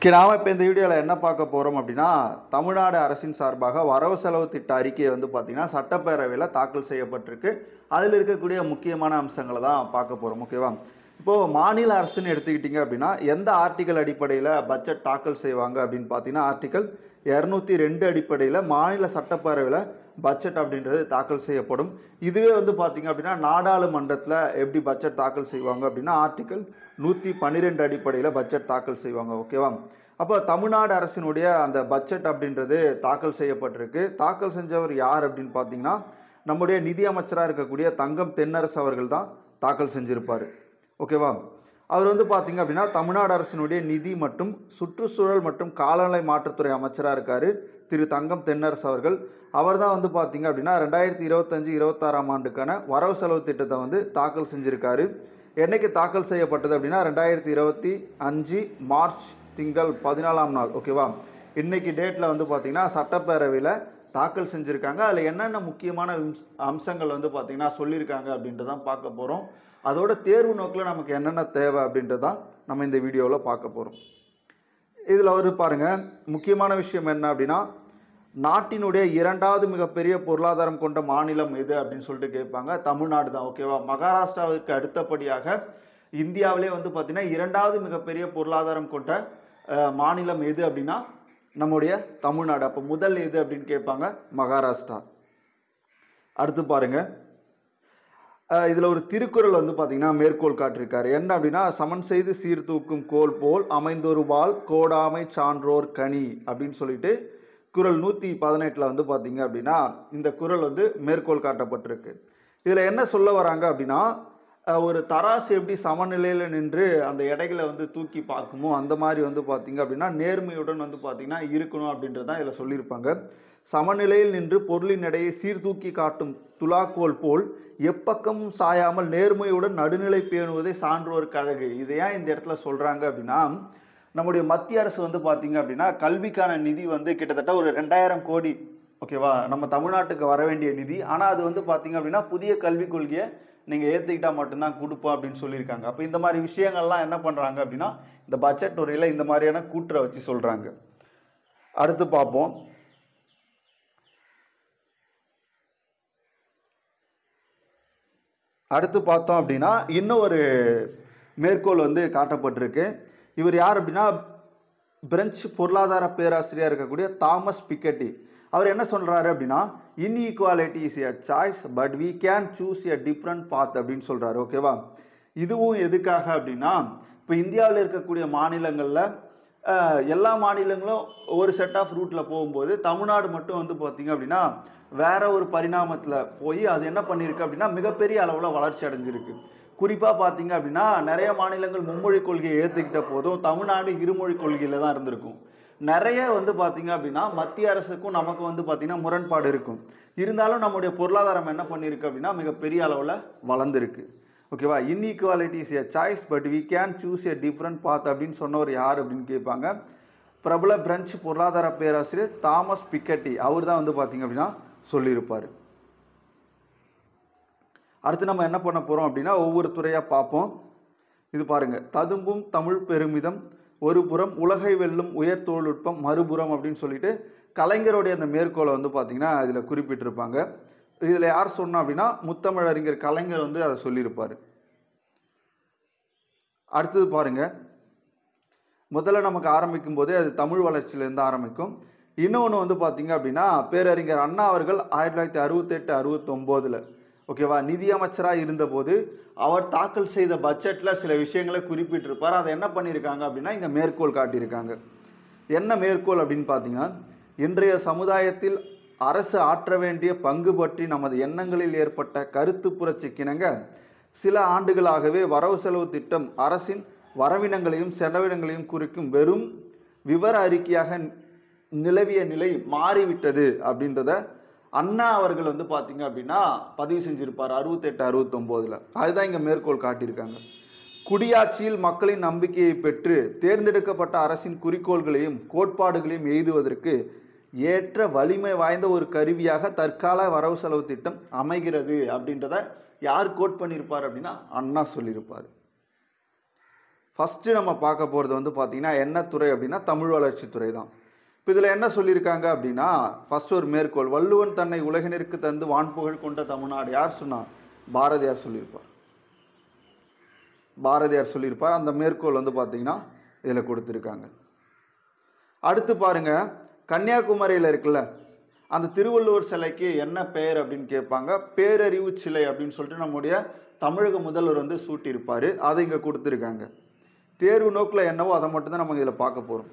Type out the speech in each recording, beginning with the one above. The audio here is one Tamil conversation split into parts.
நாம இப்போ இந்த வீடியோவில் என்ன பார்க்க போகிறோம் அப்படின்னா, தமிழ்நாடு அரசின் சார்பாக வரவு செலவு திட்ட அறிக்கையை வந்து பார்த்தீங்கன்னா சட்டப்பேரவையில் தாக்கல் செய்யப்பட்டிருக்கு. அதில் இருக்கக்கூடிய முக்கியமான அம்சங்களை தான் பார்க்க போகிறோம். ஓகேவா? இப்போது மாநில அரசுன்னு எடுத்துக்கிட்டிங்க அப்படின்னா எந்த ஆர்டிக்கல் அடிப்படையில் பட்ஜெட் தாக்கல் செய்வாங்க அப்படின்னு பார்த்தீங்கன்னா, ஆர்டிக்கல் 202 அடிப்படையில் மாநில சட்டப்பேரவையில் பட்ஜெட் அப்படின்றது தாக்கல் செய்யப்படும். இதுவே வந்து பார்த்தீங்க அப்படின்னா நாடாளுமன்றத்தில் எப்படி பட்ஜெட் தாக்கல் செய்வாங்க அப்படின்னா, ஆர்டிக்கல் 112 அடிப்படையில் பட்ஜெட் தாக்கல் செய்வாங்க. ஓகேவா? அப்போ தமிழ்நாடு அரசினுடைய அந்த பட்ஜெட் அப்படின்றது தாக்கல் செய்யப்பட்டிருக்கு. தாக்கல் செஞ்சவர் யார் அப்படின்னு பார்த்தீங்கன்னா, நம்முடைய நிதி அமைச்சராக இருக்கக்கூடிய தங்கம் தென்னரசு அவர்கள் தான் தாக்கல் செஞ்சிருப்பார். ஓகேவா? அவர் வந்து பார்த்தீங்க அப்படின்னா தமிழ்நாடு அரசினுடைய நிதி மற்றும் சுற்றுச்சூழல் மற்றும் காலநிலை மாற்றத்துறை அமைச்சராக இருக்கார் திரு தங்கம் தென்னரசு அவர்கள். அவர் தான் வந்து பார்த்தீங்க அப்படின்னா 2025-26 ஆண்டுக்கான வரவு செலவு திட்டத்தை வந்து தாக்கல் செஞ்சுருக்காரு. என்னைக்கு தாக்கல் செய்யப்பட்டது அப்படின்னா 2025 மார்ச் திங்கள் 14ஆம் நாள். ஓகேவா? இன்னைக்கு டேட்டில் வந்து பார்த்தீங்கன்னா சட்டப்பேரவையில் தாக்கல் செஞ்சுருக்காங்க. அதில் என்னென்ன முக்கியமான அம்சங்கள் வந்து பார்த்தீங்கன்னா சொல்லியிருக்காங்க அப்படின்ட்டு தான் பார்க்க போகிறோம். அதோட தேர்வு நோக்கில் நமக்கு என்னென்ன தேவை அப்படின்ட்டு தான் நம்ம இந்த வீடியோவில் பார்க்க போகிறோம். இதில் ஒரு பாருங்கள், முக்கியமான விஷயம் என்ன அப்படின்னா, நாட்டினுடைய 2வது மிகப்பெரிய பொருளாதாரம் கொண்ட மாநிலம் எது அப்படின்னு சொல்லிட்டு கேட்பாங்க. தமிழ்நாடு தான். ஓகேவா? மகாராஷ்டிராவுக்கு அடுத்தபடியாக இந்தியாவிலே வந்து பார்த்தீங்கன்னா 2வது மிகப்பெரிய பொருளாதாரம் கொண்ட மாநிலம் எது அப்படின்னா நம்முடைய தமிழ்நாடு. அப்போ முதல் எது அப்படின்னு கேட்பாங்க, மகாராஷ்டிரா. அடுத்து பாருங்க, இதில் ஒரு திருக்குறள் வந்து பார்த்தீங்கன்னா மேற்கோள் காட்டியிருக்காரு. என்ன அப்படின்னா, சமன் செய்து சீர்தூக்கும் கோல் போல் அமைந்தொரு வாள் கோடாமை சான்றோர் கனி அப்படின்னு சொல்லிட்டு குறள் 118 வந்து பார்த்தீங்க அப்படின்னா இந்த குறள் வந்து மேற்கோள் காட்டப்பட்டிருக்கு. இதில் என்ன சொல்ல வராங்க அப்படின்னா, ஒரு தராசு எப்படி சமநிலையில் நின்று அந்த எடைகளை வந்து தூக்கி பார்க்குமோ அந்த மாதிரி வந்து பார்த்தீங்க அப்படின்னா நேர்மையுடன் வந்து பார்த்தீங்கன்னா இருக்கணும் அப்படின்றது தான் இதில் சொல்லியிருப்பாங்க. சமநிலையில் நின்று பொருளின் எடையை சீர்தூக்கி காட்டும் துலாக்கோல் போல் எப்பக்கமும் சாயாமல் நேர்மையுடன் நடுநிலை பேணுவதை சான்றோர் கழகு. இதை ஏன் இந்த இடத்துல சொல்கிறாங்க அப்படின்னா, நம்முடைய மத்திய அரசு வந்து பார்த்தீங்க அப்படின்னா கல்விக்கான நிதி வந்து கிட்டத்தட்ட ஒரு 2000 கோடி. ஓகேவா? நம்ம தமிழ்நாட்டுக்கு வர வேண்டிய நிதி. ஆனால் அது வந்து பார்த்தீங்க அப்படின்னா புதிய கல்விக் கொள்கையை நீங்கள் ஏற்றுக்கிட்டா மட்டும்தான் கொடுப்போம் அப்படின்னு சொல்லியிருக்காங்க. அப்போ இந்த மாதிரி விஷயங்கள்லாம் என்ன பண்ணுறாங்க அப்படின்னா இந்த பட்ஜெட் துறையில் இந்த மாதிரியான கூற்றை வச்சு சொல்கிறாங்க. அடுத்து பார்ப்போம். அடுத்து பார்த்தோம் அப்படின்னா இன்னும் ஒரு மேற்கோள் வந்து காட்டப்பட்டிருக்கு. இவர் யார் அப்படின்னா பிரெஞ்சு பொருளாதார பேராசிரியர் இருக்கக்கூடிய தாமஸ் பிக்கெட்டி. அவர் என்ன சொல்கிறாரு அப்படின்னா, inequality is a choice but we can choose a different path அப்படின்னு சொல்கிறாரு. ஓகேவா? இதுவும் எதுக்காக அப்படின்னா, இப்போ இந்தியாவில் இருக்கக்கூடிய மாநிலங்களில் எல்லா மாநிலங்களும் ஒரு செட் ஆஃப் ரூட்டில் போகும்போது தமிழ்நாடு மட்டும் வந்து பார்த்தீங்க அப்படின்னா வேற ஒரு பரிணாமத்தில் போய் அது என்ன பண்ணியிருக்கு அப்படின்னா மிகப்பெரிய அளவில் வளர்ச்சி அடைஞ்சிருக்கு. குறிப்பாக பார்த்தீங்க அப்படின்னா நிறைய மாநிலங்கள் மும்மொழி கொள்கையை ஏற்றுக்கிட்ட போதும் தமிழ்நாடு இருமொழி கொள்கையில் தான் இருந்திருக்கும். நிறைய வந்து பார்த்தீங்க அப்படின்னா மத்திய அரசுக்கும் நமக்கு வந்து பார்த்தீங்கன்னா முரண்பாடு இருக்கும். இருந்தாலும் நம்முடைய பொருளாதாரம் என்ன பண்ணியிருக்கு அப்படின்னா மிகப்பெரிய அளவில் வளர்ந்துருக்கு. ஓகேவா? Inequality is a choice but we can choose a different path அப்படின்னு சொன்னவர் யார் அப்படின்னு கேட்பாங்க. பிரபல பிரெஞ்சு பொருளாதார பேராசிரியர் தாமஸ் பிக்கெட்டி. அவர் தான் வந்து பார்த்தீங்க அப்படின்னா சொல்லியிருப்பார். அடுத்து நம்ம என்ன பண்ண போகிறோம் அப்படின்னா ஒவ்வொரு துறையாக பார்ப்போம். இது பாருங்கள், ததும்பும் தமிழ் பெருமிதம் ஒரு புறம் உலகை வெல்லும் உயர் தொழில்நுட்பம் மறுபுறம் அப்படின்னு சொல்லிட்டு கலைஞருடைய அந்த மேற்கோளை வந்து பார்த்தீங்கன்னா இதில் குறிப்பிட்டிருப்பாங்க. இதில் யார் சொன்னா அப்படின்னா முத்தமிழறிஞர் கலைஞர் வந்து அதை சொல்லியிருப்பார். அடுத்தது பாருங்க, முதல்ல நமக்கு ஆரம்பிக்கும் போதே அது தமிழ் வளர்ச்சியிலேருந்து ஆரம்பிக்கும். இன்னொன்று வந்து பார்த்தீங்க அப்படின்னா பேரறிஞர் அண்ணா அவர்கள் 1968-69 ஓகேவா நிதியமைச்சராக இருந்தபோது அவர் தாக்கல் செய்த பட்ஜெட்டில் சில விஷயங்களை குறிப்பிட்டிருப்பார். அதை என்ன பண்ணியிருக்காங்க அப்படின்னா இங்கே மேற்கோள் காட்டியிருக்காங்க. என்ன மேற்கோள் அப்படின்னு பார்த்தீங்கன்னா, இன்றைய சமுதாயத்தில் அரசு ஆற்ற வேண்டிய பங்கு பற்றி நமது எண்ணங்களில் ஏற்பட்ட கருத்து புரட்சிக்கிணங்க சில ஆண்டுகளாகவே வரவு செலவு திட்டம் அரசின் வரவினங்களையும் செலவினங்களையும் குறிக்கும் வெறும் விவர அறிக்கையாக நிலவிய நிலை மாறிவிட்டது அப்படின்றத அண்ணா அவர்கள் வந்து பார்த்தீங்க அப்படின்னா பதிவு செஞ்சிருப்பார் 68-69. அதுதான் இங்கே மேற்கோள் காட்டியிருக்காங்க. குடியாட்சியில் மக்களின் நம்பிக்கையை பெற்று தேர்ந்தெடுக்கப்பட்ட அரசின் குறிக்கோள்களையும் கோட்பாடுகளையும் எய்துவதற்கு ஏற்ற வலிமை வாய்ந்த ஒரு கருவியாக தற்கால வரவு செலவு திட்டம் அமைகிறது அப்படின்றத யார் கோட் பண்ணியிருப்பார் அப்படின்னா அண்ணா சொல்லியிருப்பார். ஃபஸ்ட்டு நம்ம பார்க்க போகிறது வந்து பார்த்திங்கன்னா என்ன துறை அப்படின்னா தமிழ் வளர்ச்சித்துறை தான். இப்போ இதில் என்ன சொல்லியிருக்காங்க அப்படின்னா, ஃபஸ்ட் ஒரு மேற்கோள், வள்ளுவன் தன்னை உலகினருக்கு தந்து வான்புகழ் கொண்ட தமிழ்நாடு. யார் சொன்னா? பாரதியார் சொல்லியிருப்பார். பாரதியார் சொல்லியிருப்பார். அந்த மேற்கோள் வந்து பார்த்திங்கன்னா இதில் கொடுத்துருக்காங்க. அடுத்து பாருங்க, கன்னியாகுமரியில் இருக்குல்ல அந்த திருவள்ளுவர் சிலைக்கு என்ன பெயர் அப்படின்னு கேட்பாங்க. பேரறிவு சிலை அப்படின்னு சொல்லிட்டு நம்முடைய தமிழக முதல்வர் வந்து சூட்டியிருப்பார். அதை இங்கே கொடுத்துருக்காங்க. தேர்வு நோக்கில் என்னவோ அதை மட்டும்தான் நம்ம இதில் பார்க்க போகிறோம்.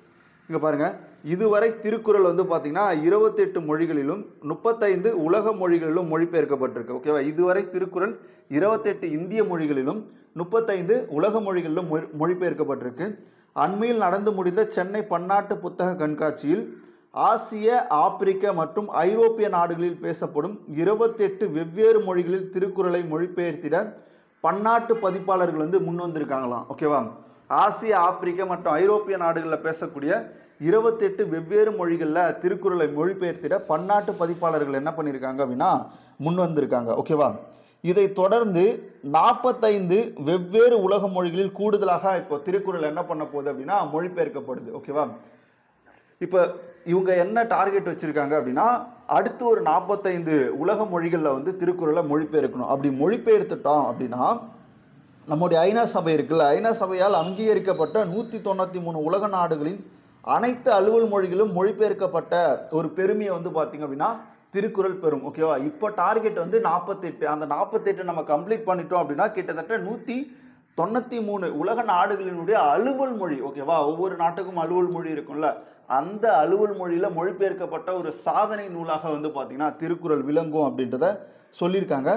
இங்கே பாருங்கள், இதுவரை திருக்குறள் வந்து பார்த்திங்கன்னா 28 மொழிகளிலும் 35 உலக மொழிகளிலும் மொழிபெயர்க்கப்பட்டிருக்கு. ஓகேவா? இதுவரை திருக்குறள் 28 இந்திய மொழிகளிலும் 35 உலக மொழிகளிலும் மொழிபெயர்க்கப்பட்டிருக்கு. அண்மையில் நடந்து முடிந்த சென்னை பன்னாட்டு புத்தக கண்காட்சியில் ஆசிய, ஆப்பிரிக்க மற்றும் ஐரோப்பிய நாடுகளில் பேசப்படும் 28 வெவ்வேறு மொழிகளில் திருக்குறளை மொழிபெயர்த்திட பன்னாட்டு பதிப்பாளர்கள் வந்து முன் வந்திருக்காங்களாம். ஓகேவா? ஆசிய, ஆப்பிரிக்க மற்றும் ஐரோப்பிய நாடுகளில் பேசக்கூடிய 28 வெவ்வேறு மொழிகளில் திருக்குறளை மொழிபெயர்த்திட பன்னாட்டு பதிப்பாளர்கள் என்ன பண்ணியிருக்காங்க அப்படின்னா முன் வந்திருக்காங்க. ஓகேவா? இதை தொடர்ந்து 45 வெவ்வேறு உலக மொழிகளில் கூடுதலாக இப்போ திருக்குறள் என்ன பண்ண போகுது அப்படின்னா மொழிபெயர்க்கப்படுது. ஓகேவா? இப்போ இவங்க என்ன டார்கெட் வச்சுருக்காங்க அப்படின்னா, அடுத்து ஒரு 45 உலக மொழிகளில் வந்து திருக்குறளை மொழிபெயர்க்கணும். அப்படி மொழிபெயர்த்துட்டோம் அப்படின்னா நம்முடைய ஐநா சபை இருக்குல்ல, ஐநா சபையால் அங்கீகரிக்கப்பட்ட 193 உலக நாடுகளின் அனைத்து அலுவல் மொழிகளும் மொழிபெயர்க்கப்பட்ட ஒரு பெருமையை வந்து பார்த்திங்க அப்படின்னா திருக்குறள் பெறும். ஓகேவா? இப்போ டார்கெட் வந்து 48. அந்த 48 நம்ம கம்ப்ளீட் பண்ணிட்டோம் அப்படின்னா கிட்டத்தட்ட 193 உலக நாடுகளினுடைய அலுவல் மொழி. ஓகேவா? ஒவ்வொரு நாட்டுக்கும் அலுவல் மொழி இருக்கும்ல, அந்த அலுவல் மொழியில் மொழிபெயர்க்கப்பட்ட ஒரு சாதனை நூலாக வந்து பார்த்திங்கன்னா திருக்குறள் விளங்கும் அப்படின்றத சொல்லியிருக்காங்க.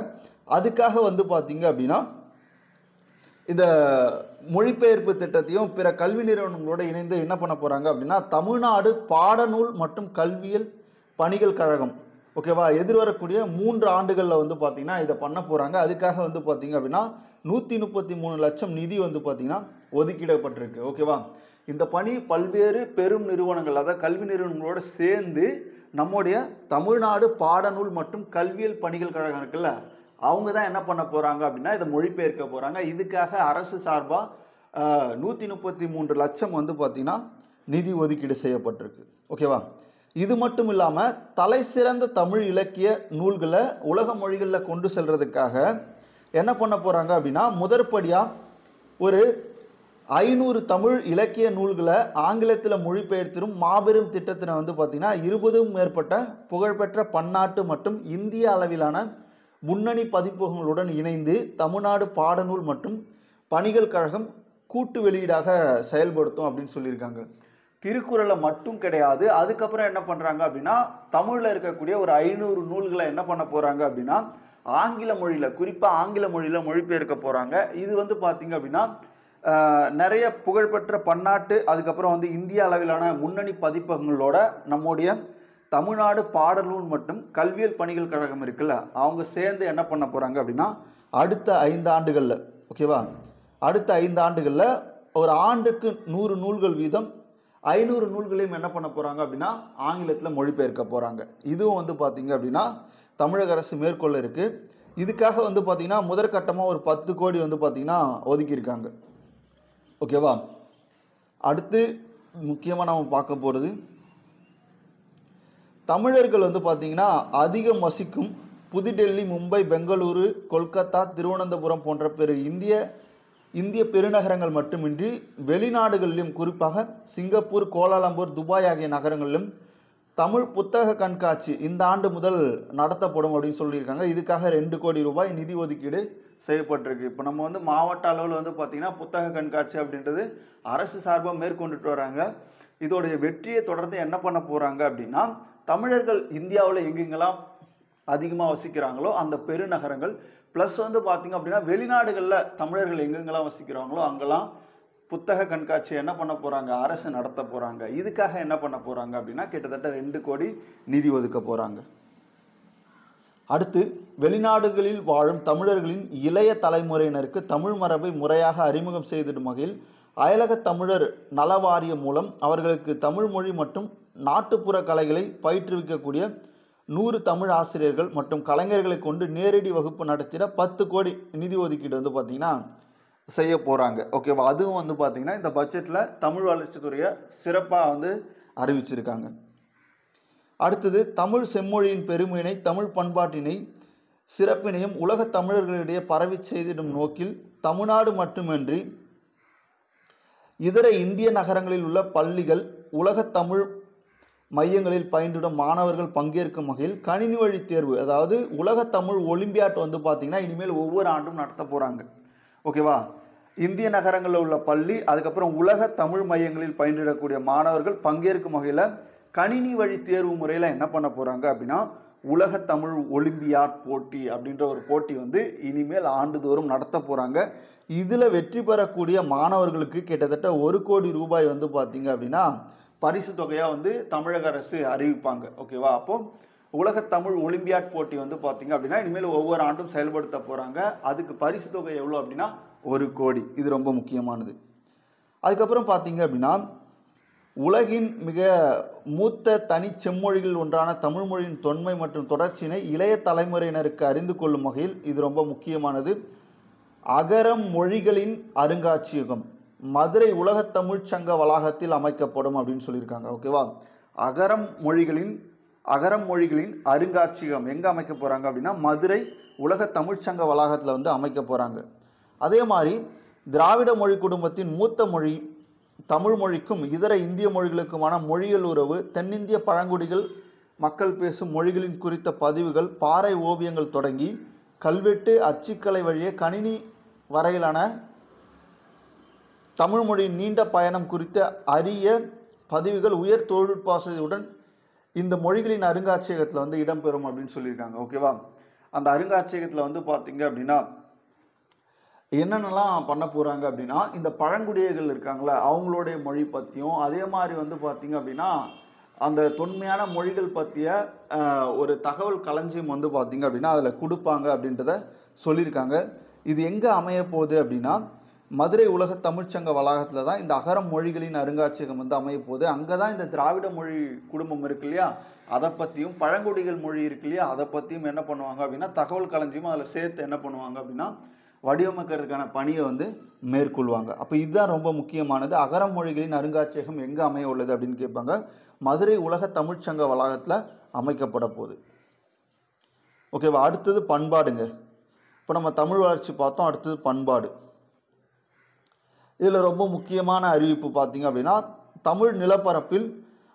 அதுக்காக வந்து பார்த்திங்க அப்படின்னா இந்த மொழிபெயர்ப்பு திட்டத்தையும் பிற கல்வி நிறுவனங்களோடு இணைந்து என்ன பண்ண போகிறாங்க அப்படின்னா தமிழ்நாடு பாடநூல் மற்றும் கல்வியல் பணிகள் கழகம், ஓகேவா, எதிர்வரக்கூடிய 3 ஆண்டுகளில் வந்து பார்த்திங்கன்னா இதை பண்ண போகிறாங்க. அதுக்காக வந்து பார்த்திங்க அப்படின்னா 133 லட்சம் நிதி வந்து பார்த்திங்கன்னா ஒதுக்கிடப்பட்டிருக்கு. ஓகேவா? இந்த பணி பல்வேறு பெரும் நிறுவனங்கள், அதாவது கல்வி நிறுவனங்களோடு சேர்ந்து நம்முடைய தமிழ்நாடு பாடநூல் மற்றும் கல்வியல் பணிகள் கழகம் இருக்குல்ல, அவங்க தான் என்ன பண்ண போகிறாங்க அப்படின்னா இதை மொழிபெயர்க்க போகிறாங்க. இதுக்காக அரசு சார்பாக 133 லட்சம் வந்து பார்த்திங்கன்னா நிதி ஒதுக்கீடு செய்யப்பட்டிருக்கு. ஓகேவா? இது மட்டும் இல்லாமல் தலை சிறந்த தமிழ் இலக்கிய நூல்களை உலக மொழிகளில் கொண்டு செல்றதுக்காக என்ன பண்ண போகிறாங்க அப்படின்னா முதற்படியாக ஒரு 500 தமிழ் இலக்கிய நூல்களை ஆங்கிலத்தில் மொழிபெயர்த்திடும் மாபெரும் திட்டத்தினை வந்து பார்த்திங்கன்னா 20க்கும் மேற்பட்ட புகழ்பெற்ற பன்னாட்டு மற்றும் இந்திய அளவிலான முன்னணி பதிப்பகங்களுடன் இணைந்து தமிழ்நாடு பாடநூல் மற்றும் பணிகள் கழகம் கூட்டு வெளியீடாக செயல்படுத்தும் அப்படின்னு சொல்லியிருக்காங்க. திருக்குறளை மட்டும் கிடையாது, அதுக்கப்புறம் என்ன பண்ணுறாங்க அப்படின்னா தமிழில் இருக்கக்கூடிய ஒரு 500 நூல்களை என்ன பண்ண போகிறாங்க அப்படின்னா ஆங்கில மொழியில், குறிப்பாக ஆங்கில மொழியில் மொழிபெயர்க்க போகிறாங்க. இது வந்து பார்த்திங்க அப்படின்னா நிறைய புகழ்பெற்ற பன்னாட்டு, அதுக்கப்புறம் வந்து இந்திய அளவிலான முன்னணி பதிப்பகங்களோட நம்முடைய தமிழ்நாடு பாடநூல் மற்றும் கல்வியல் பணிகள் கழகம் இருக்குல்ல, அவங்க சேர்ந்து என்ன பண்ண போகிறாங்க அப்படின்னா அடுத்த 5 ஆண்டுகளில், ஓகேவா, அடுத்த 5 ஆண்டுகளில் ஒரு ஆண்டுக்கு 100 நூல்கள் வீதம் 500 நூல்களையும் என்ன பண்ண போகிறாங்க அப்படின்னா ஆங்கிலத்தில் மொழிபெயர்க்க போகிறாங்க. இதுவும் வந்து பார்த்திங்க அப்படின்னா தமிழக அரசு மேற்கொள்ள இருக்குது. இதுக்காக வந்து பார்த்திங்கன்னா முதற்கட்டமாக ஒரு 10 கோடி வந்து பார்த்திங்கன்னா ஒதுக்கியிருக்காங்க. ஓகேவா? அடுத்து முக்கியமாக நாம் பார்க்க போகிறது தமிழர்கள் வந்து பார்த்திங்கன்னா அதிகம் வசிக்கும் புதுடெல்லி, மும்பை, பெங்களூரு, கொல்கத்தா, திருவனந்தபுரம் போன்ற இந்திய பெருநகரங்கள் மட்டுமின்றி வெளிநாடுகளிலும், குறிப்பாக சிங்கப்பூர், கோலாலம்பூர், துபாய் ஆகிய நகரங்களிலும் தமிழ் புத்தக கண்காட்சி இந்த ஆண்டு முதல் நடத்தப்படும் அப்படின்னு சொல்லியிருக்காங்க. இதுக்காக 2 கோடி ரூபாய் நிதி ஒதுக்கீடு செய்யப்பட்டிருக்கு. இப்போ நம்ம வந்து மாவட்ட அளவில் வந்து பார்த்திங்கன்னா புத்தக கண்காட்சி அப்படின்றது அரசு சார்பாக மேற்கொண்டுட்டு வராங்க. இதோடைய வெற்றியை தொடர்ந்து என்ன பண்ண போகிறாங்க அப்படின்னா தமிழர்கள் இந்தியாவில் எங்கெங்கெல்லாம் அதிகமாக வசிக்கிறாங்களோ அந்த பெருநகரங்கள் ப்ளஸ் வந்து பார்த்திங்க அப்படின்னா வெளிநாடுகளில் தமிழர்கள் எங்கெங்கெல்லாம் வசிக்கிறாங்களோ அங்கெல்லாம் புத்தக கண்காட்சி என்ன பண்ண போகிறாங்க, அரசு நடத்த போகிறாங்க. இதுக்காக என்ன பண்ண போகிறாங்க அப்படின்னா கிட்டத்தட்ட 2 கோடி நிதி ஒதுக்க போகிறாங்க. அடுத்து வெளிநாடுகளில் வாழும் தமிழர்களின் இளைய தலைமுறையினருக்கு தமிழ் மரபை முறையாக அறிமுகம் செய்திடும் வகையில் அயலக தமிழர் நல வாரியம் மூலம் அவர்களுக்கு தமிழ் மொழி மற்றும் நாட்டுப்புற கலைகளை பயிற்றுவிக்கக்கூடிய 100 தமிழ் ஆசிரியர்கள் மற்றும் கலைஞர்களை கொண்டு நேரடி வகுப்பு நடத்திட 10 கோடி நிதி ஒதுக்கீடு வந்து பார்த்திங்கன்னா செய்ய போகிறாங்க. ஓகேவா? அதுவும் வந்து பார்த்திங்கன்னா இந்த பட்ஜெட்டில் தமிழ் வளர்ச்சித்துறையை சிறப்பாக வந்து அறிவிச்சிருக்காங்க. அடுத்தது தமிழ் செம்மொழியின் பெருமையினை தமிழ் பண்பாட்டினை சிறப்பினையும் உலகத் தமிழர்களிடையே பரவி செய்திடும் நோக்கில் தமிழ்நாடு மட்டுமின்றி இதர இந்திய நகரங்களில் உள்ள பள்ளிகள் உலகத் தமிழ் மையங்களில் பயின்றிடும் மாணவர்கள் பங்கேற்கும் வகையில் கணினி வழி தேர்வு, அதாவது உலகத் தமிழ் ஒலிம்பியாட் வந்து பார்த்திங்கன்னா இனிமேல் ஒவ்வொரு ஆண்டும் நடத்த போகிறாங்க. ஓகேவா? இந்திய நகரங்களில் உள்ள பள்ளி, அதுக்கப்புறம் உலக தமிழ் மையங்களில் பயின்றிடக்கூடிய மாணவர்கள் பங்கேற்கும் வகையில் கணினி வழி தேர்வு முறையில் என்ன பண்ண போகிறாங்க அப்படின்னா உலக தமிழ் ஒலிம்பியாட் போட்டி அப்படின்ற ஒரு போட்டி வந்து இனிமேல் ஆண்டுதோறும் நடத்த போகிறாங்க. இதில் வெற்றி பெறக்கூடிய மாணவர்களுக்கு கிட்டத்தட்ட 1 கோடி ரூபாய் வந்து பார்த்திங்க அப்படின்னா பரிசு தொகையாக வந்து தமிழக அரசு அறிவிப்பாங்க. ஓகேவா? அப்போ உலக தமிழ் ஒலிம்பியாட் போட்டி வந்து பார்த்திங்க அப்படின்னா இனிமேல் ஒவ்வொரு ஆண்டும் செயல்படுத்த போகிறாங்க. அதுக்கு பரிசு தொகை எவ்வளோ அப்படின்னா 1 கோடி. இது ரொம்ப முக்கியமானது. அதுக்கப்புறம் பார்த்திங்க அப்படின்னா உலகின் மிக மூத்த தனி செம்மொழிகள் ஒன்றான தமிழ் மொழியின் தொன்மை மற்றும் தொடர்ச்சியினை இளைய தலைமுறையினருக்கு அறிந்து கொள்ளும் வகையில் இது ரொம்ப முக்கியமானது. அகரம் மொழிகளின் அருங்காட்சியகம் மதுரை உலகத் தமிழ் சங்க வளாகத்தில் அமைக்கப்படும் அப்படின்னு சொல்லியிருக்காங்க. ஓகேவா? அகரம் மொழிகளின் அருங்காட்சியகம் எங்கே அமைக்க போகிறாங்க அப்படின்னா மதுரை உலக தமிழ்ச்சங்க வளாகத்தில் வந்து அமைக்க போகிறாங்க. அதே மாதிரி திராவிட மொழி குடும்பத்தின் மூத்த மொழி தமிழ் மொழிக்கும் இதர இந்திய மொழிகளுக்குமான மொழியியல் உறவு, தென்னிந்திய பழங்குடிகள் மக்கள் பேசும் மொழிகளின் குறித்த பதிவுகள், பாறை ஓவியங்கள் தொடங்கி கல்வெட்டு அச்சுக்கலை வழியே கணினி வரையிலான தமிழ் மொழியின் நீண்ட பயணம் குறித்த அரிய பதிவுகள் உயர் தொழில்நுட்ப வசதியுடன் இந்த மொழிகளின் அருங்காட்சியகத்தில் வந்து இடம்பெறும் அப்படின்னு சொல்லியிருக்காங்க. ஓகேவா? அந்த அருங்காட்சியகத்தில் வந்து பார்த்தீங்க அப்படின்னா என்னென்னலாம் பண்ண போகிறாங்க அப்படின்னா இந்த பழங்குடியர்கள் இருக்காங்களே அவங்களுடைய மொழி பற்றியும், அதே மாதிரி வந்து பார்த்திங்க அப்படின்னா அந்த தொன்மையான மொழிகள் பற்றிய ஒரு தகவல் களஞ்சியம் வந்து பார்த்திங்க அப்படின்னா அதில் கொடுப்பாங்க அப்படின்றத சொல்லியிருக்காங்க. இது எங்கே அமைய போகுது அப்படின்னா மதுரை உலக தமிழ்ச்சங்க வளாகத்தில் தான் இந்த அகரம் மொழிகளின் அருங்காட்சியகம் வந்து அமைய போகுது. அங்கே தான் இந்த திராவிட மொழி குடும்பம் இருக்கு இல்லையா, அதை பற்றியும் பழங்குடிகள் மொழி இருக்கு இல்லையா, அதை பற்றியும் என்ன பண்ணுவாங்க அப்படின்னா தகவல் களஞ்சியம் அதில் சேர்த்து என்ன பண்ணுவாங்க அப்படின்னா வடிவமைக்கிறதுக்கான பணியை வந்து மேற்கொள்வாங்க. அப்போ இதுதான் ரொம்ப முக்கியமானது. அகரம் மொழிகளின் அருங்காட்சியகம் எங்கே அமைய உள்ளது அப்படின்னு கேட்பாங்க. மதுரை உலக தமிழ்ச்சங்க வளாகத்தில் அமைக்கப்பட போகுது. ஓகேவா? அடுத்தது பண்பாடுங்க. இப்போ நம்ம தமிழ் வளர்ச்சி பார்த்தோம், அடுத்தது பண்பாடு. இதில் ரொம்ப முக்கியமான அறிவிப்பு பார்த்தீங்க அப்படின்னா தமிழ் நிலப்பரப்பில்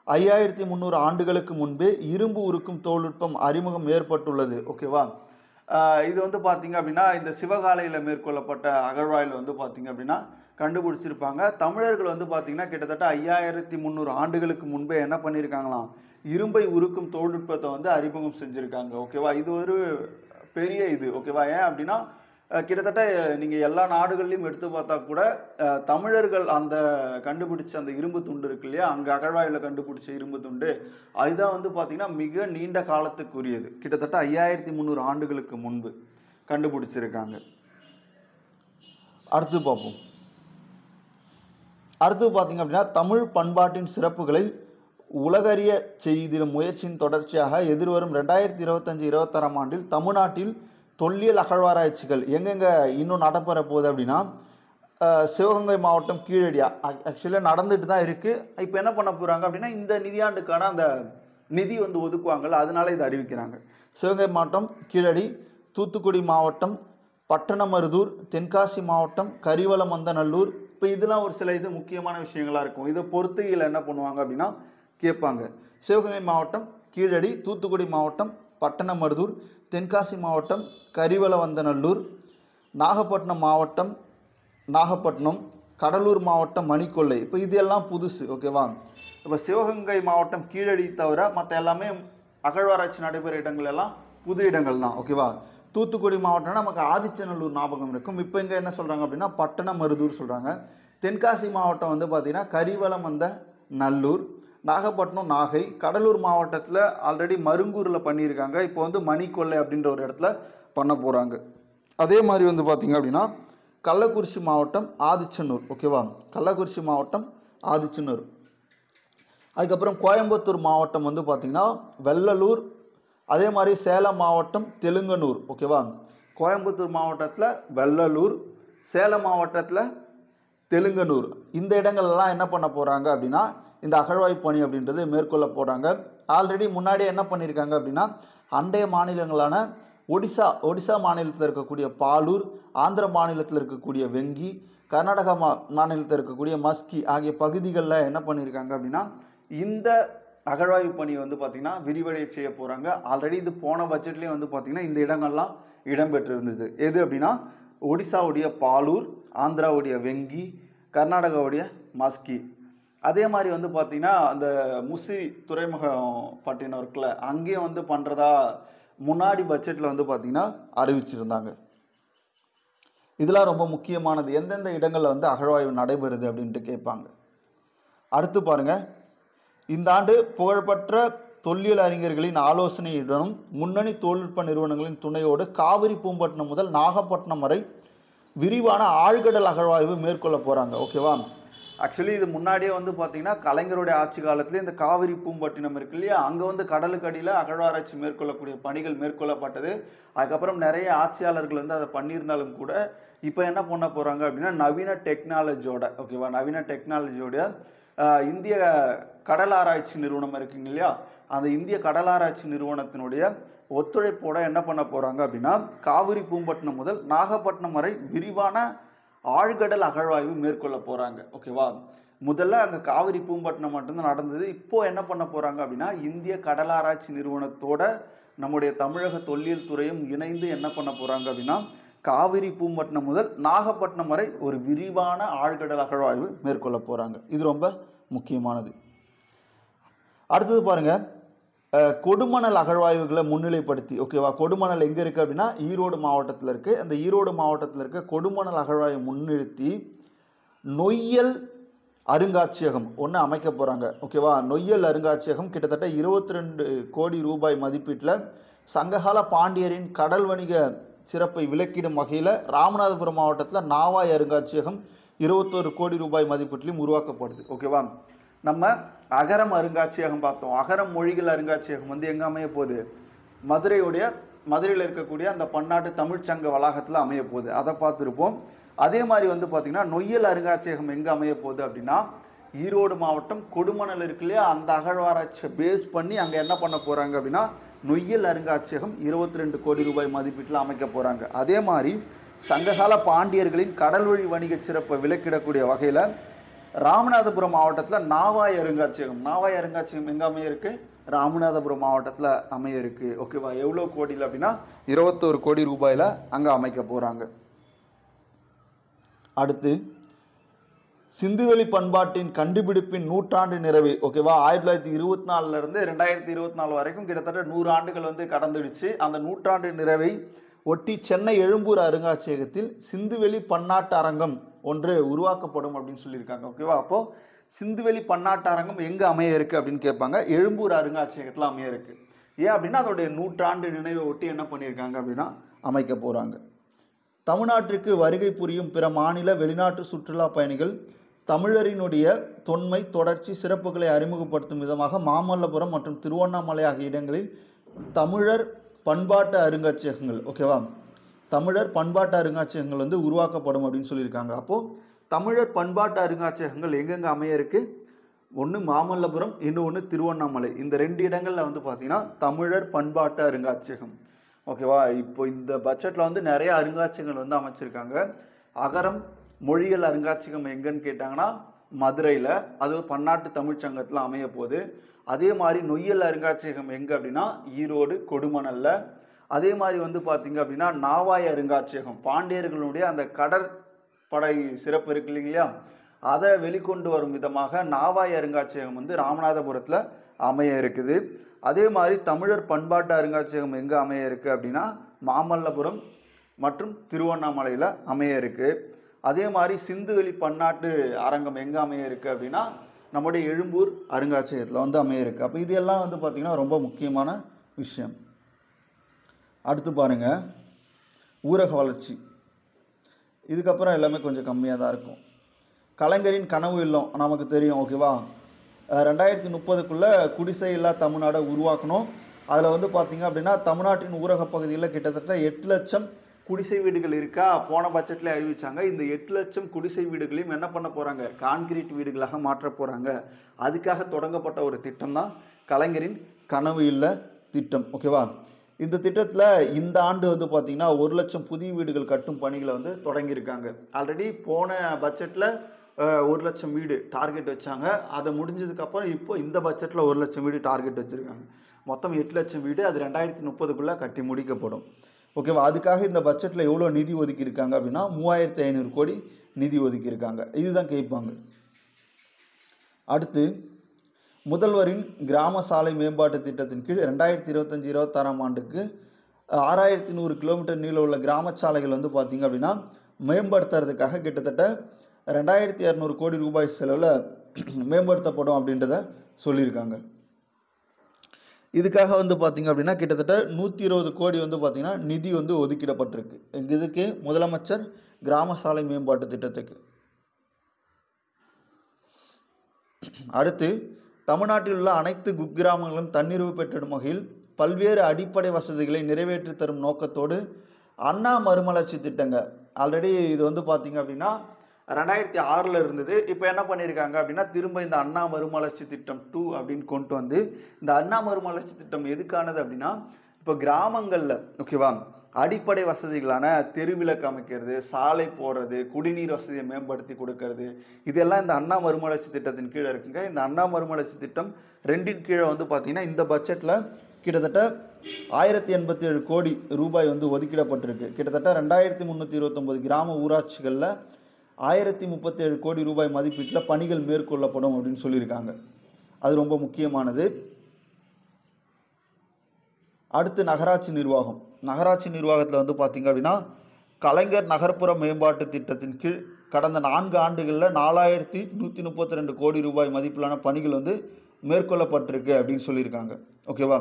5300 ஆண்டுகளுக்கு முன்பே இரும்பு உருக்கும் தொழில்நுட்பம் அறிமுகம் ஏற்பட்டுள்ளது. ஓகேவா? இது வந்து பார்த்தீங்க அப்படின்னா இந்த சிவகாலையில் மேற்கொள்ளப்பட்ட அகழ்வாயில் வந்து பார்த்தீங்க அப்படின்னா கண்டுபிடிச்சிருப்பாங்க. தமிழர்கள் வந்து பார்த்தீங்கன்னா கிட்டத்தட்ட 5300 ஆண்டுகளுக்கு முன்பே என்ன பண்ணியிருக்காங்களாம், இரும்பை உருக்கும் தொழில்நுட்பத்தை வந்து அறிமுகம் செஞ்சுருக்காங்க. ஓகேவா? இது ஒரு பெரிய இது. ஓகேவா? ஏன் அப்படின்னா கிட்டத்தட்ட நீங்கள் எல்லா நாடுகள்லையும் எடுத்து பார்த்தா கூட தமிழர்கள் அந்த கண்டுபிடிச்ச அந்த இரும்பு துண்டு இருக்கு இல்லையா, அங்கே அகழ்வாயில் கண்டுபிடிச்ச இரும்பு துண்டு அதுதான் வந்து பார்த்தீங்கன்னா மிக நீண்ட காலத்துக்குரியது. கிட்டத்தட்ட 5300 ஆண்டுகளுக்கு முன்பு கண்டுபிடிச்சிருக்காங்க. அடுத்து பார்ப்போம். அடுத்து பார்த்தீங்க அப்படின்னா தமிழ் பண்பாட்டின் சிறப்புகளை உலகறிய செய்திடும் முயற்சியின் தொடர்ச்சியாக எதிர்வரும் 2025-26ஆம் ஆண்டில் தமிழ்நாட்டில் தொல்லியல் அகழ்வாராய்ச்சிகள் எங்கெங்கே இன்னும் நடைபெற போகுது அப்படின்னா சிவகங்கை மாவட்டம் கீழடி ஆக்சுவலாக நடந்துட்டு தான் இருக்குது. இப்போ என்ன பண்ண போகிறாங்க அப்படின்னா இந்த நிதியாண்டுக்கான அந்த நிதி வந்து ஒதுக்குவாங்கள்ல, அதனால இதை அறிவிக்கிறாங்க. சிவகங்கை மாவட்டம் கீழடி, தூத்துக்குடி மாவட்டம் பட்டணமருதூர், தென்காசி மாவட்டம் கரிவலமந்தநல்லூர். இப்போ இதெல்லாம் ஒரு சில இது முக்கியமான விஷயங்களாக இருக்கும். இதை பொறுத்து இதில் என்ன பண்ணுவாங்க அப்படின்னா கேட்பாங்க. சிவகங்கை மாவட்டம் கீழடி, தூத்துக்குடி மாவட்டம் பட்டணமருதூர், தென்காசி மாவட்டம் கரிவலவந்தநல்லூர், நாகப்பட்டினம் மாவட்டம் நாகப்பட்டினம், கடலூர் மாவட்டம் மணிக்கொல்லை. இப்போ இதெல்லாம் புதுசு. ஓகேவா? இப்போ சிவகங்கை மாவட்டம் கீழடி தவிர மற்ற எல்லாமே அகழ்வாராய்ச்சி நடைபெற இடங்கள் எல்லாம் புது இடங்கள் தான். ஓகேவா? தூத்துக்குடி மாவட்டம்னா நமக்கு ஆதிச்சநல்லூர் ஞாபகம் இருக்கும். இப்போ இங்கே என்ன சொல்கிறாங்க அப்படின்னா பட்டணமருதூர் சொல்கிறாங்க. தென்காசி மாவட்டம் வந்து பார்த்திங்கன்னா கரிவலமந்தநல்லூர், நாகப்பட்டினம் நாகை, கடலூர் மாவட்டத்தில் ஆல்ரெடி மருங்கூரில் பண்ணியிருக்காங்க. இப்போ வந்து மணிக்கொல்லை அப்படின்ற ஒரு இடத்துல பண்ண போகிறாங்க. அதே மாதிரி வந்து பார்த்திங்க அப்படின்னா கள்ளக்குறிச்சி மாவட்டம் ஆதிச்சநல்லூர். ஓகேவா? கள்ளக்குறிச்சி மாவட்டம் ஆதிச்சநல்லூர். அதுக்கப்புறம் கோயம்புத்தூர் மாவட்டம் வந்து பார்த்திங்கன்னா வெள்ளலூர், அதே மாதிரி சேலம் மாவட்டம் தெலுங்கனூர். ஓகேவா? கோயம்புத்தூர் மாவட்டத்தில் வெள்ளலூர், சேலம் மாவட்டத்தில் தெலுங்கனூர், இந்த இடங்கள்லாம் என்ன பண்ண போகிறாங்க அப்படின்னா இந்த அகழ்வாய்வு பணி அப்படின்றது மேற்கொள்ள போகிறாங்க. ஆல்ரெடி முன்னாடியே என்ன பண்ணியிருக்காங்க அப்படின்னா அண்டைய மாநிலங்களான ஒடிசா மாநிலத்தில் இருக்கக்கூடிய பாலூர், ஆந்திர மாநிலத்தில் இருக்கக்கூடிய வெங்கி, கர்நாடகா மாநிலத்தில் இருக்கக்கூடிய மஸ்கி ஆகிய பகுதிகளில் என்ன பண்ணியிருக்காங்க அப்படின்னா இந்த அகழ்வாய்வு பணி வந்து பார்த்திங்கன்னா விரிவடை செய்ய போகிறாங்க. ஆல்ரெடி இது போன பட்ஜெட்லேயே வந்து பார்த்திங்கன்னா இந்த இடங்கள்லாம் இடம்பெற்று இருந்தது. எது அப்படின்னா ஒடிசாவுடைய பாலூர், ஆந்திராவுடைய வெங்கி, கர்நாடகாவுடைய மஸ்கி. அதே மாதிரி வந்து பார்த்திங்கன்னா அந்த முசி துறைமுகம் பட்டினம் இருக்குல்ல, அங்கேயும் வந்து பண்ணுறதா முன்னாடி பட்ஜெட்டில் வந்து பார்த்திங்கன்னா அறிவிச்சிருந்தாங்க. இதெல்லாம் ரொம்ப முக்கியமானது. எந்தெந்த இடங்களில் வந்து அகழ்வாய்வு நடைபெறுது அப்படின்ட்டு கேட்பாங்க. அடுத்து பாருங்கள், இந்த ஆண்டு புகழ்பெற்ற தொல்லியல் அறிஞர்களின் ஆலோசனையுடனும் முன்னணி தொழில்நுட்ப நிறுவனங்களின் துணையோடு காவிரி பூம்பட்டினம் முதல் நாகப்பட்டினம் வரை விரிவான ஆழ்கடல் அகழ்வாய்வு மேற்கொள்ள போகிறாங்க. ஓகேவா? ஆக்சுவலி இது முன்னாடியே வந்து பார்த்தீங்கன்னா கலைஞருடைய ஆட்சி காலத்தில் இந்த காவிரி பூம்பட்டினம் இருக்கு இல்லையா, அங்கே வந்து கடலுக்கு அடியில் அகழ்வாராய்ச்சி மேற்கொள்ளக்கூடிய பணிகள் மேற்கொள்ளப்பட்டது. அதுக்கப்புறம் நிறைய ஆட்சியாளர்கள் வந்து அதை பண்ணியிருந்தாலும் கூட இப்போ என்ன பண்ண போகிறாங்க அப்படின்னா நவீன டெக்னாலஜியோட, ஓகேவா, நவீன டெக்னாலஜியோட இந்திய கடல் ஆராய்ச்சி நிறுவனம் இருக்குங்க இல்லையா, அந்த இந்திய கடல் ஆராய்ச்சி நிறுவனத்தினுடைய ஒத்துழைப்போட என்ன பண்ண போகிறாங்க அப்படின்னா காவிரி பூம்பட்டினம் முதல் நாகப்பட்டினம் வரை விரிவான ஆழ்கடல் அகழ்வாய்வு மேற்கொள்ள போகிறாங்க. ஓகேவா? முதல்ல அங்கே காவிரி பூம்பட்டினம் மட்டும்தான் நடந்தது. இப்போது என்ன பண்ண போகிறாங்க அப்படின்னா இந்திய கடல் ஆராய்ச்சி நிறுவனத்தோட நம்முடைய தமிழக தொல்லியல் துறையும் இணைந்து என்ன பண்ண போகிறாங்க அப்படின்னா காவிரி பூம்பட்டினம் முதல் நாகப்பட்டினம் வரை ஒரு விரிவான ஆழ்கடல் அகழ்வாய்வு மேற்கொள்ள போகிறாங்க. இது ரொம்ப முக்கியமானது. அடுத்தது பாருங்கள், கொடுமணல் அகழ்வாய்வுகளை முன்னிலைப்படுத்தி, ஓகேவா, கொடுமணல் எங்கே இருக்குது அப்படின்னா ஈரோடு மாவட்டத்தில் இருக்குது. அந்த ஈரோடு மாவட்டத்தில் இருக்க கொடுமணல் அகழ்வாய்வு முன்னிறுத்தி நொய்யல் அருங்காட்சியகம் ஒன்று அமைக்க போகிறாங்க. ஓகேவா? நொய்யல் அருங்காட்சியகம் கிட்டத்தட்ட 22 கோடி ரூபாய் மதிப்பீட்டில் சங்ககால பாண்டியரின் கடல் வணிக சிறப்பை விளக்கிடும் வகையில் ராமநாதபுரம் மாவட்டத்தில் நாவாய் அருங்காட்சியகம் 21 கோடி ரூபாய் மதிப்பீட்டிலும் உருவாக்கப்படுது. ஓகேவா? நம்ம அகரம் அருங்காட்சியகம் பார்த்தோம். அகரம் மொழிகள் அருங்காட்சியகம் வந்து எங்கே அமைய போகுது? மதுரையில் இருக்கக்கூடிய அந்த பன்னாட்டு தமிழ்ச்சங்க வளாகத்தில் அமைய போகுது. அதை பார்த்துருப்போம். அதே மாதிரி வந்து பார்த்திங்கன்னா நொய்யல் அருங்காட்சியகம் எங்கே அமைய போகுது அப்படின்னா ஈரோடு மாவட்டம் கொடுமணல் இருக்கு இல்லையா, அந்த அகழ்வாராய்ச்சியை பேஸ் பண்ணி அங்கே என்ன பண்ண போகிறாங்க அப்படின்னா நொய்யல் அருங்காட்சியகம் 22 கோடி ரூபாய் மதிப்பீட்டில் அமைக்க போகிறாங்க. அதே மாதிரி சங்ககால பாண்டியர்களின் கடல் வழி வணிக சிறப்பை விளக்கிடக்கூடிய வகையில் ராமநாதபுரம் மாவட்டத்தில் நாவாய் அருங்காட்சியகம் எங்கே அமைய இருக்குது? ராமநாதபுரம் மாவட்டத்தில் அமைய இருக்குது. ஓகேவா? எவ்வளோ கோடியில் அப்படின்னா 21 கோடி ரூபாயில் அங்கே அமைக்க போகிறாங்க. அடுத்து சிந்துவெளி பண்பாட்டின் கண்டுபிடிப்பின் நூற்றாண்டு நிறைவு. ஓகேவா? 1924 2024 வரைக்கும் கிட்டத்தட்ட 100 ஆண்டுகள் வந்து கடந்துடுச்சு. அந்த நூற்றாண்டு நிறைவை ஒட்டி சென்னை எழும்பூர் அருங்காட்சியகத்தில் சிந்துவெளி பன்னாட்டு அரங்கம் ஒன்று உருவாக்கப்படும் அப்படின்னு சொல்லியிருக்காங்க. ஓகேவா? அப்போது சிந்துவெளி பன்னாட்டு அரங்கம் எங்கே அமைய இருக்குது அப்படின்னு கேட்பாங்க. எழும்பூர் அருங்காட்சியகத்தில் அமைய இருக்குது. ஏன் அப்படின்னா அதோடைய நூற்றாண்டு நினைவை ஒட்டி என்ன பண்ணியிருக்காங்க அப்படின்னா அமைக்க போகிறாங்க. தமிழ்நாட்டிற்கு வருகை புரியும் பிற மாநில வெளிநாட்டு சுற்றுலா பயணிகள் தமிழரினுடைய தொன்மை தொடர்ச்சி சிறப்புகளை அறிமுகப்படுத்தும் விதமாக மாமல்லபுரம் மற்றும் திருவண்ணாமலை ஆகிய இடங்களில் தமிழர் பண்பாட்டு அருங்காட்சியகங்கள், ஓகேவா, தமிழர் பண்பாட்டு அருங்காட்சியகங்கள் வந்து உருவாக்கப்படும் அப்படின்னு சொல்லியிருக்காங்க. அப்போது தமிழர் பண்பாட்டு அருங்காட்சியகங்கள் எங்கெங்கே அமைய இருக்குது? ஒன்று மாமல்லபுரம், இன்னொன்று திருவண்ணாமலை. இந்த 2 இடங்களில் வந்து பார்த்திங்கன்னா தமிழர் பண்பாட்டு அருங்காட்சியகம். ஓகேவா? இப்போ இந்த பட்ஜெட்டில் வந்து நிறைய அருங்காட்சியகங்கள் வந்து அமைச்சிருக்காங்க. அகரம் மொழிகள் அருங்காட்சியகம் எங்கன்னு கேட்டாங்கன்னா மதுரையில், அது பன்னாட்டு தமிழ்ச்சங்கத்தில் அமைய போகுது. அதே மாதிரி நொய்யல் அருங்காட்சியகம் எங்கே அப்படின்னா ஈரோடு கொடுமணலில். அதே மாதிரி வந்து பார்த்திங்க அப்படின்னா நாவாய் அருங்காட்சியகம் பாண்டியர்களுடைய அந்த கடற்படை சிறப்பு இருக்கு இல்லைங்களா, அதை வெளிக்கொண்டு வரும் விதமாக நாவாய் அருங்காட்சியகம் வந்து ராமநாதபுரத்தில் அமைய இருக்குது. அதே மாதிரி தமிழர் பண்பாட்டு அருங்காட்சியகம் எங்கே அமைய இருக்குது அப்படின்னா மாமல்லபுரம் மற்றும் திருவண்ணாமலையில் அமைய இருக்குது. அதே மாதிரி சிந்துவெளி பன்னாட்டு அரங்கம் எங்கே அமைய இருக்குது அப்படின்னா நம்முடைய எழும்பூர் அருங்காட்சியகத்தில் வந்து அமைய இருக்குது. அப்போ இது எல்லாம் வந்து பார்த்திங்கன்னா ரொம்ப முக்கியமான விஷயம். அடுத்து பாருங்கள், ஊரக வளர்ச்சி. இதுக்கப்புறம் எல்லாமே கொஞ்சம் கம்மியாக தான் இருக்கும். கலைஞரின் கனவு இல்லம் நமக்கு தெரியும். ஓகேவா? 2030க்குள்ளே குடிசை இல்லா தமிழ்நாடை உருவாக்கணும். அதில் வந்து பார்த்திங்க அப்படின்னா தமிழ்நாட்டின் ஊரக பகுதியில் கிட்டத்தட்ட 8 லட்சம் குடிசை வீடுகள் இருக்கா? போன பட்ஜெட்ல அறிவிச்சாங்க. இந்த 8 லட்சம் குடிசை வீடுகளையும் என்ன பண்ண போறாங்க? கான்கிரீட் வீடுகளாக மாற்ற போறாங்க. அதுக்காக தொடங்கப்பட்ட ஒரு திட்டம் தான் கலைஞரின் கனவு இல்ல திட்டம். ஓகேவா? இந்த திட்டத்தில் இந்த ஆண்டு வந்து பார்த்தீங்கன்னா 1 லட்சம் புதிய வீடுகள் கட்டும் பணிகளை வந்து தொடங்கியிருக்காங்க. ஆல்ரெடி போன பட்ஜெட்டில் 1 லட்சம் வீடு டார்கெட் வச்சாங்க. அதை முடிஞ்சதுக்கப்புறம் இப்போ இந்த பட்ஜெட்டில் 1 லட்சம் வீடு டார்கெட் வச்சுருக்காங்க. மொத்தம் 8 லட்சம் வீடு, அது 2030க்குள்ளே கட்டி முடிக்கப்படும். ஓகேவா? அதுக்காக இந்த பட்ஜெட்டில் எவ்வளோ நிதி ஒதுக்கியிருக்காங்க அப்படின்னா 3500 கோடி நிதி ஒதுக்கியிருக்காங்க. இதுதான் கேட்பாங்க. அடுத்து, முதல்வரின் கிராம சாலை மேம்பாட்டு திட்டத்தின் கீழ் 2025-26 ஆண்டுக்கு 6100 கிலோமீட்டர் நீளம் உள்ள கிராம சாலைகள் வந்து பார்த்தீங்க அப்படின்னா மேம்படுத்துறதுக்காக கிட்டத்தட்ட 2200 கோடி ரூபாய் செலவில் மேம்படுத்தப்படும் அப்படின்றத சொல்லியிருக்காங்க. இதுக்காக வந்து பார்த்தீங்க அப்படின்னா கிட்டத்தட்ட 120 கோடி வந்து பார்த்தீங்கன்னா நிதி வந்து ஒதுக்கிடப்பட்டிருக்கு. இதுக்கு முதலமைச்சர் கிராம சாலை மேம்பாட்டு திட்டத்துக்கு. அடுத்து, தமிழ்நாட்டில் உள்ள அனைத்து குக்கிராமங்களும் தன்னிறைவு பெற்றிடும் வகையில் பல்வேறு அடிப்படை வசதிகளை நிறைவேற்றி தரும் நோக்கத்தோடு அண்ணா மறுமலர்ச்சி திட்டங்க, ஆல்ரெடி இது வந்து பார்த்தீங்க அப்படின்னா 2006 இருந்தது. இப்போ என்ன பண்ணியிருக்காங்க அப்படின்னா திரும்ப இந்த அண்ணா மறுமலர்ச்சி திட்டம் 2 அப்படின்னு கொண்டு வந்து, இந்த அண்ணா மறுமலர்ச்சி திட்டம் எதுக்கானது அப்படின்னா இப்போ கிராமங்களில் ஓகேவா அடிப்படை வசதிகளான தெருவிளக்கு அமைக்கிறது, சாலை போடுறது, குடிநீர் வசதியை மேம்படுத்தி கொடுக்கறது, இதெல்லாம் இந்த அண்ணா மறுமலர்ச்சி திட்டத்தின் கீழே இருக்குங்க. இந்த அண்ணா மறுமலர்ச்சி திட்டம் 2ன் கீழே வந்து பார்த்தீங்கன்னா இந்த பட்ஜெட்டில் கிட்டத்தட்ட 1087 கோடி ரூபாய் வந்து ஒதுக்கிடப்பட்டிருக்கு. கிட்டத்தட்ட 2329 கிராம ஊராட்சிகளில் 1037 கோடி ரூபாய் மதிப்பீட்டில் பணிகள் மேற்கொள்ளப்படும் அப்படின்னு சொல்லியிருக்காங்க. அது ரொம்ப முக்கியமானது. அடுத்து, நகராட்சி நிர்வாகம். நகராட்சி நிர்வாகத்தில் வந்து பார்த்தீங்க அப்படின்னா கலைஞர் நகர்ப்புற மேம்பாட்டு திட்டத்தின் கீழ் கடந்த 4 ஆண்டுகளில் 4132 கோடி ரூபாய் மதிப்பிலான பணிகள் வந்து மேற்கொள்ளப்பட்டிருக்கு அப்படின்னு சொல்லியிருக்காங்க. ஓகேவா?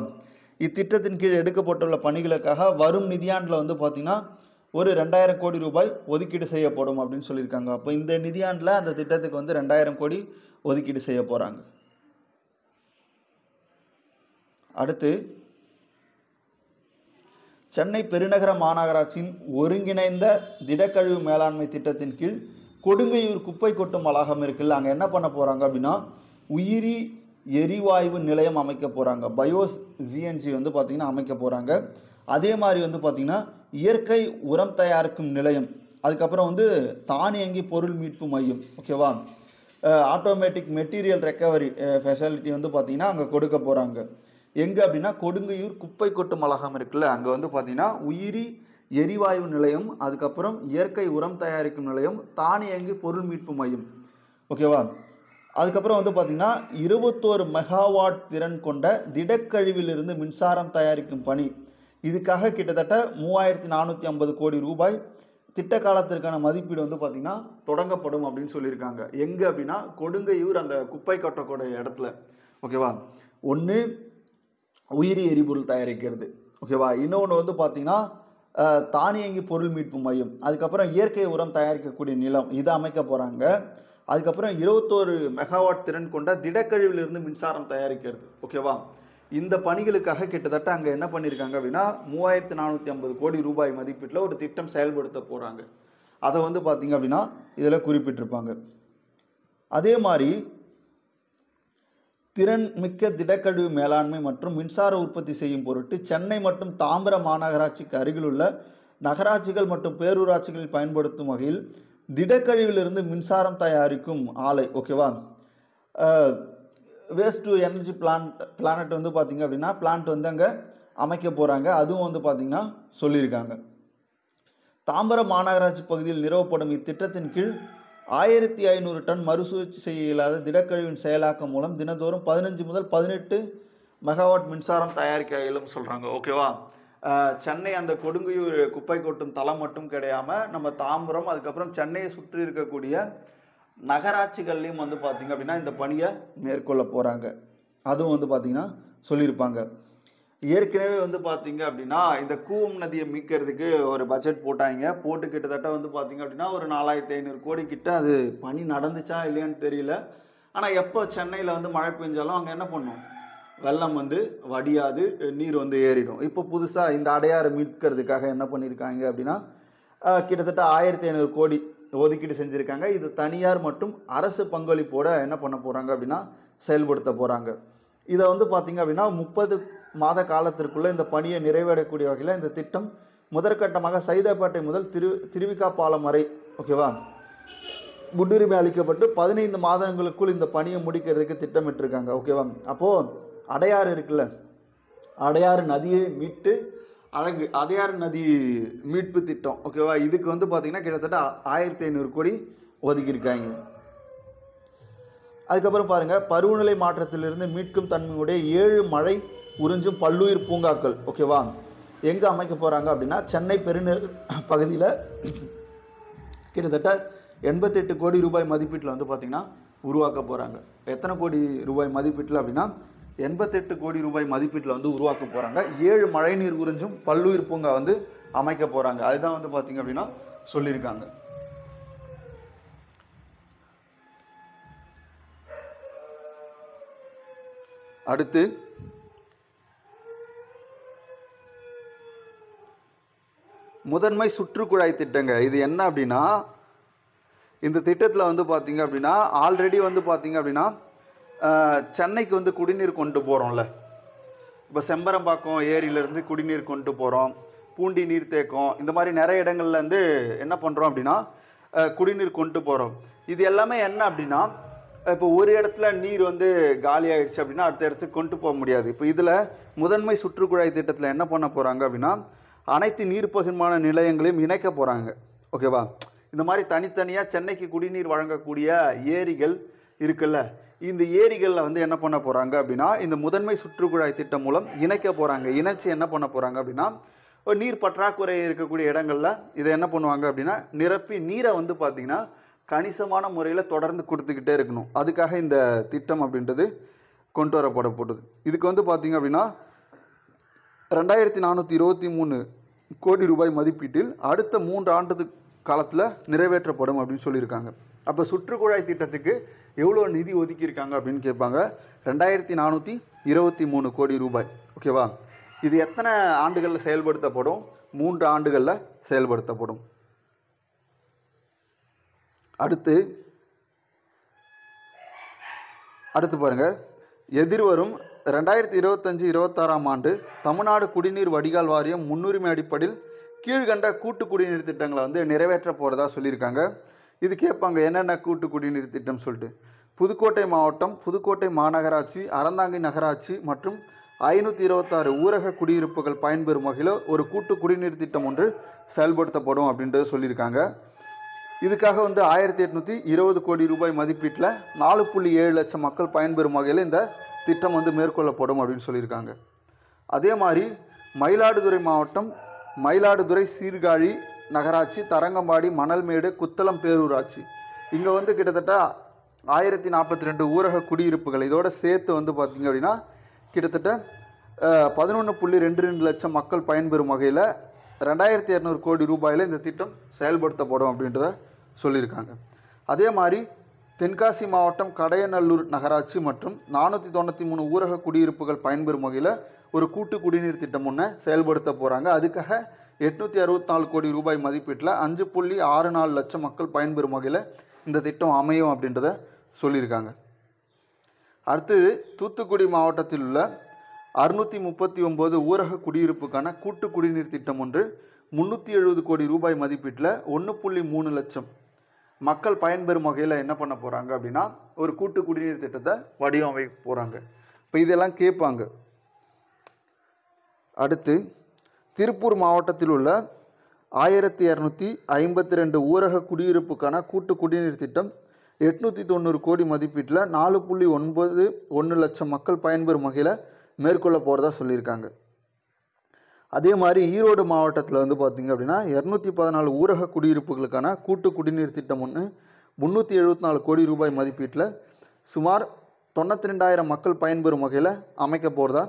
இத்திட்டத்தின் கீழ் எடுக்கப்பட்டுள்ள பணிகளுக்காக வரும் நிதியாண்டில் வந்து பார்த்தீங்கன்னா ஒரு 2000 கோடி ரூபாய் ஒதுக்கீடு செய்யப்படும் அப்படின்னு சொல்லியிருக்காங்க. அப்போ இந்த நிதியாண்டில் அந்த திட்டத்துக்கு வந்து 2000 கோடி ஒதுக்கீடு செய்ய போகிறாங்க. அடுத்து, சென்னை பெருநகர மாநகராட்சியின் ஒருங்கிணைந்த திடக்கழிவு மேலாண்மை திட்டத்தின் கீழ் கொடுங்கையூர் குப்பை கொட்டும் வளாகம் இருக்குல்ல, அங்கே என்ன பண்ண போகிறாங்க அப்படின்னா உயிரி எரிவாயு நிலையம் அமைக்க போகிறாங்க. பயோஸ் ஜிஎன்ஜி வந்து பார்த்திங்கன்னா அமைக்க போகிறாங்க. அதே மாதிரி வந்து பார்த்திங்கன்னா இயற்கை உரம் தயாரிக்கும் நிலையம், அதுக்கப்புறம் வந்து தானியங்கி பொருள் மீட்பு மையம், ஓகேவா, ஆட்டோமேட்டிக் மெட்டீரியல் ரெக்கவரி ஃபெசிலிட்டி வந்து பார்த்திங்கன்னா அங்கே கொடுக்க போகிறாங்க. எங்கே அப்படின்னா கொடுங்கையூர் குப்பை கொட்டும் வளாகம் இருக்குல்ல, அங்கே வந்து பார்த்திங்கன்னா உயிரி எரிவாயு நிலையம், அதுக்கப்புறம் இயற்கை உரம் தயாரிக்கும் நிலையம், தானியங்கி பொருள் மீட்பு மையம், ஓகேவா. அதுக்கப்புறம் வந்து பார்த்திங்கன்னா 21 மெகாவாட் திறன் கொண்ட திடக்கழிவிலிருந்து மின்சாரம் தயாரிக்கும் பணி, இதுக்காக கிட்டத்தட்ட 3450 கோடி ரூபாய் திட்ட காலத்திற்கான மதிப்பீடு வந்து பார்த்திங்கன்னா தொடங்கப்படும் அப்படின்னு சொல்லியிருக்காங்க. எங்கே அப்படின்னா கொடுங்கையூர் அந்த குப்பை கொட்டக்கூடிய இடத்துல, ஓகேவா. ஒன்று உயிரி எரிபொருள் தயாரிக்கிறது, ஓகேவா. இன்னொன்று வந்து பார்த்திங்கன்னா தானியங்கி பொருள் மீட்பு மையம், அதுக்கப்புறம் இயற்கை உரம் தயாரிக்கக்கூடிய நிலம், இதை அமைக்க போகிறாங்க. அதுக்கப்புறம் 21 மெகாவாட் திறன் கொண்ட திடக்கழிவிலிருந்து மின்சாரம் தயாரிக்கிறது, ஓகேவா. இந்த பணிகளுக்காக கிட்டத்தட்ட அங்கே என்ன பண்ணியிருக்காங்க அப்படின்னா 3450 கோடி ரூபாய் மதிப்பீட்டில் ஒரு திட்டம் செயல்படுத்த போகிறாங்க. அதை வந்து பார்த்திங்க அப்படின்னா இதில் குறிப்பிட்டிருப்பாங்க. அதே மாதிரி திறன் மிக்க திடக்கழிவு மேலாண்மை மற்றும் மின்சார உற்பத்தி செய்யும் பொருட்டு சென்னை மற்றும் தாம்பரம் மாநகராட்சிக்கு அருகில் உள்ள நகராட்சிகள் மற்றும் பேரூராட்சிகளில் பயன்படுத்தும் வகையில் திடக்கழிவிலிருந்து மின்சாரம் தயாரிக்கும் ஆலை, ஓகேவா, வேஸ்ட் டு எனர்ஜி பிளானட் வந்து பார்த்திங்க அப்படின்னா பிளான்ட் வந்து அங்கே அமைக்க போகிறாங்க. அதுவும் வந்து பார்த்திங்கன்னா சொல்லியிருக்காங்க. தாம்பரம் மாநகராட்சி பகுதியில் நிறுவப்படும் இத்திட்டத்தின் கீழ் 1500 டன் மறுசுழற்சி செய்ய இயலாத திடக்கழிவின் செயலாக்கம் மூலம் தினந்தோறும் 15 முதல் 18 மெகாவாட் மின்சாரம் தயாரிக்க இயலும் சொல்கிறாங்க, ஓகேவா. சென்னை அந்த கொடுங்கையூர் குப்பை கொட்டும் தளம் மட்டும் கிடையாமல் நம்ம தாம்பரம், அதுக்கப்புறம் சென்னையை சுற்றி இருக்கக்கூடிய நகராட்சிகள்லையும் வந்து பார்த்திங்க அப்படின்னா இந்த பணியை மேற்கொள்ள போகிறாங்க. அதுவும் வந்து பார்த்திங்கன்னா சொல்லியிருப்பாங்க. ஏற்கனவே வந்து பார்த்திங்க அப்படின்னா இந்த கூவம் நதியை மீட்கிறதுக்கு ஒரு பட்ஜெட் போட்டு கிட்டத்தட்ட வந்து பார்த்திங்க அப்படின்னா ஒரு 4500 கோடி கிட்ட அது பணி நடந்துச்சா இல்லையான்னு தெரியல. ஆனால் எப்போ சென்னையில் வந்து மழை பெஞ்சாலும் அங்கே என்ன பண்ணும், வெள்ளம் வந்து வடியாது, நீர் வந்து ஏறிடும். இப்போ புதுசாக இந்த அடையாறு மீட்கிறதுக்காக என்ன பண்ணியிருக்காங்க அப்படின்னா கிட்டத்தட்ட 1500 கோடி ஒதுக்கீடு செஞ்சுருக்காங்க. இது தனியார் மற்றும் அரசு பங்களிப்போட என்ன பண்ண போகிறாங்க அப்படின்னா செயல்படுத்த போகிறாங்க. இதை வந்து பார்த்திங்க அப்படின்னா 30 மாத காலத்திற்குள்ளே இந்த பணியை நிறைவேறக்கூடிய வகையில் இந்த திட்டம் முதற்கட்டமாக சைதாப்பேட்டை முதல் திருவிக்கா பாலம் வரை ஓகேவா முன்னுரிமை அளிக்கப்பட்டு 15 மாதங்களுக்குள் இந்த பணியை முடிக்கிறதுக்கு திட்டமிட்டிருக்காங்க. ஓகேவா, அப்போது அடையாறு இருக்குல்ல, அடையாறு நதியை மீட்டு அடையாறு நதி மீட்பு திட்டம் ஓகேவா, இதுக்கு வந்து பார்த்திங்கன்னா கிட்டத்தட்ட 1500 கோடி ஒதுக்கியிருக்காங்க. அதுக்கப்புறம் பாருங்கள், பருவநிலை மாற்றத்திலிருந்து மீட்கும் தன்மையுடைய 7 மழை உறிஞ்சும் பல்லுயிர் பூங்காக்கள் ஓகேவா எங்கே அமைக்க போகிறாங்க அப்படின்னா சென்னை பெருநகர் பகுதியில் கிட்டத்தட்ட 88 கோடி ரூபாய் மதிப்பீட்டில் வந்து பார்த்திங்கன்னா உருவாக்க போகிறாங்க. எத்தனை கோடி ரூபாய் மதிப்பீட்டில் அப்படின்னா 88 கோடி ரூபாய் மதிப்பீட்டில் வந்து உருவாக்க போகிறாங்க. 7 மழைநீர் உறிஞ்சும் பல்லுயிர் பூங்கா வந்து அமைக்க போகிறாங்க. அதுதான் வந்து பார்த்திங்க அப்படின்னா சொல்லியிருக்காங்க. அடுத்து முதன்மை சுற்றுக்குழாய் திட்டங்க. இது என்ன அப்படின்னா இந்த திட்டத்தில் வந்து பார்த்திங்க அப்படின்னா ஆல்ரெடி வந்து பார்த்திங்க அப்படின்னா சென்னைக்கு வந்து குடிநீர் கொண்டு போகிறோம்ல, இப்போ செம்பரம்பாக்கம் ஏரியிலேருந்து குடிநீர் கொண்டு போகிறோம், பூண்டி நீர்த்தேக்கம், இந்த மாதிரி நிறைய இடங்கள்லேருந்து என்ன பண்ணுறோம் அப்படின்னா குடிநீர் கொண்டு போகிறோம். இது எல்லாமே என்ன அப்படின்னா இப்போ ஒரு இடத்துல நீர் வந்து காலி ஆகிடுச்சு அப்படின்னா அடுத்த இடத்துக்கு கொண்டு போக முடியாது. இப்போ இதில் முதன்மை சுற்றுக்குழாய் திட்டத்தில் என்ன பண்ண போகிறாங்க அப்படின்னா அனைத்து நீர் பகிர்மான நிலையங்களையும் இணைக்க போகிறாங்க. ஓகேவா, இந்த மாதிரி தனித்தனியாக சென்னைக்கு குடிநீர் வழங்கக்கூடிய ஏரிகள் இருக்குல்ல, இந்த ஏரிகளில் வந்து என்ன பண்ண போகிறாங்க அப்படின்னா இந்த முதன்மை சுற்றுக்குழாய் திட்டம் மூலம் இணைக்க போகிறாங்க. இணைச்சி என்ன பண்ண போகிறாங்க அப்படின்னா நீர் பற்றாக்குறை இருக்கக்கூடிய இடங்களில் இதை என்ன பண்ணுவாங்க அப்படின்னா நிரப்பி நீரை வந்து பார்த்திங்கன்னா கணிசமான முறையில் தொடர்ந்து கொடுத்துக்கிட்டே இருக்கணும். அதுக்காக இந்த திட்டம் அப்படின்றது கொண்டு வரப்படப்பட்டது. இதுக்கு வந்து பார்த்திங்க அப்படின்னா 2423 கோடி ரூபாய் மதிப்பீட்டில் அடுத்த 3 ஆண்டு காலத்தில் நிறைவேற்றப்படும் அப்படின்னு சொல்லியிருக்காங்க. அப்போ சுற்றுக்குழாய் திட்டத்துக்கு எவ்வளோ நிதி ஒதுக்கியிருக்காங்க அப்படின்னு கேட்பாங்க. 2423 கோடி ரூபாய். ஓகேவா, இது எத்தனை ஆண்டுகளில் செயல்படுத்தப்படும்? 3 ஆண்டுகளில் செயல்படுத்தப்படும். அடுத்து பாருங்கள், எதிர்வரும் 2025-26 ஆண்டு தமிழ்நாடு குடிநீர் வடிகால் வாரியம் முன்னுரிமை அடிப்படையில் கீழ்கண்ட கூட்டு குடிநீர் திட்டங்களை வந்து நிறைவேற்ற போகிறதா சொல்லியிருக்காங்க. இது கேட்பாங்க, என்னென்ன கூட்டு குடிநீர் திட்டம் சொல்லிட்டு. புதுக்கோட்டை மாவட்டம், புதுக்கோட்டை மாநகராட்சி, அறந்தாங்கி நகராட்சி மற்றும் 526 ஊரக குடியிருப்புகள் பயன்பெறும் வகையில் ஒரு கூட்டு குடிநீர் திட்டம் ஒன்று செயல்படுத்தப்படும் அப்படின்றது சொல்லியிருக்காங்க. இதுக்காக வந்து 1820 கோடி ரூபாய் மதிப்பீட்டில் 4.7 லட்சம் மக்கள் பயன்பெறும் வகையில் இந்த திட்டம் வந்து மேற்கொள்ளப்படும் அப்படின்னு சொல்லியிருக்காங்க. அதே மாதிரி மயிலாடுதுறை மாவட்டம், மயிலாடுதுறை சீர்காழி நகராட்சி, தரங்கம்பாடி, மணல்மேடு, குத்தலம் பேரூராட்சி, இங்கே வந்து கிட்டத்தட்ட 1042 ஊரக குடியிருப்புகள் இதோட சேர்த்து வந்து பார்த்திங்க அப்படின்னா கிட்டத்தட்ட 11.22 லட்சம் மக்கள் பயன்பெறும் வகையில் 2200 கோடி ரூபாயில் இந்த திட்டம் செயல்படுத்தப்படும் அப்படின்றத சொல்லியிருக்காங்க. அதே மாதிரி தென்காசி மாவட்டம் கடையநல்லூர் நகராட்சி மற்றும் 493 ஊரக குடியிருப்புகள் பயன்பெறும் வகையில் ஒரு கூட்டு குடிநீர் திட்டம் ஒன்று செயல்படுத்த போகிறாங்க. அதுக்காக 864 கோடி ரூபாய் மதிப்பீட்டில் 5.64 லட்சம் மக்கள் பயன்பெறும் வகையில் இந்த திட்டம் அமையும் அப்படின்றத சொல்லியிருக்காங்க. அடுத்தது தூத்துக்குடி மாவட்டத்தில் உள்ள 639 ஊரக குடியிருப்புக்கான கூட்டு குடிநீர் திட்டம் ஒன்று 370 கோடி ரூபாய் மதிப்பீட்டில் 1.3 லட்சம் மக்கள் பயன்பெறும் வகையில் என்ன பண்ண போகிறாங்க அப்படின்னா ஒரு கூட்டு குடிநீர் திட்டத்தை வடிவமைக்க போகிறாங்க. இப்போ இதெல்லாம் கேட்பாங்க. அடுத்து திருப்பூர் மாவட்டத்தில் உள்ள 1252 ஊரக குடியிருப்புக்கான கூட்டு குடிநீர் திட்டம் 890 கோடி மதிப்பீட்டில் 4.91 லட்சம் மக்கள் பயன்பெறும் வகையில் மேற்கொள்ள போகிறதா சொல்லியிருக்காங்க. அதே மாதிரி ஈரோடு மாவட்டத்தில் வந்து பார்த்திங்க அப்படின்னா 214 ஊரக குடியிருப்புகளுக்கான கூட்டு குடிநீர் திட்டம் ஒன்று 374 கோடி ரூபாய் மதிப்பீட்டில் சுமார் 92,000 மக்கள் பயன்பெறும் வகையில் அமைக்க போகிறதா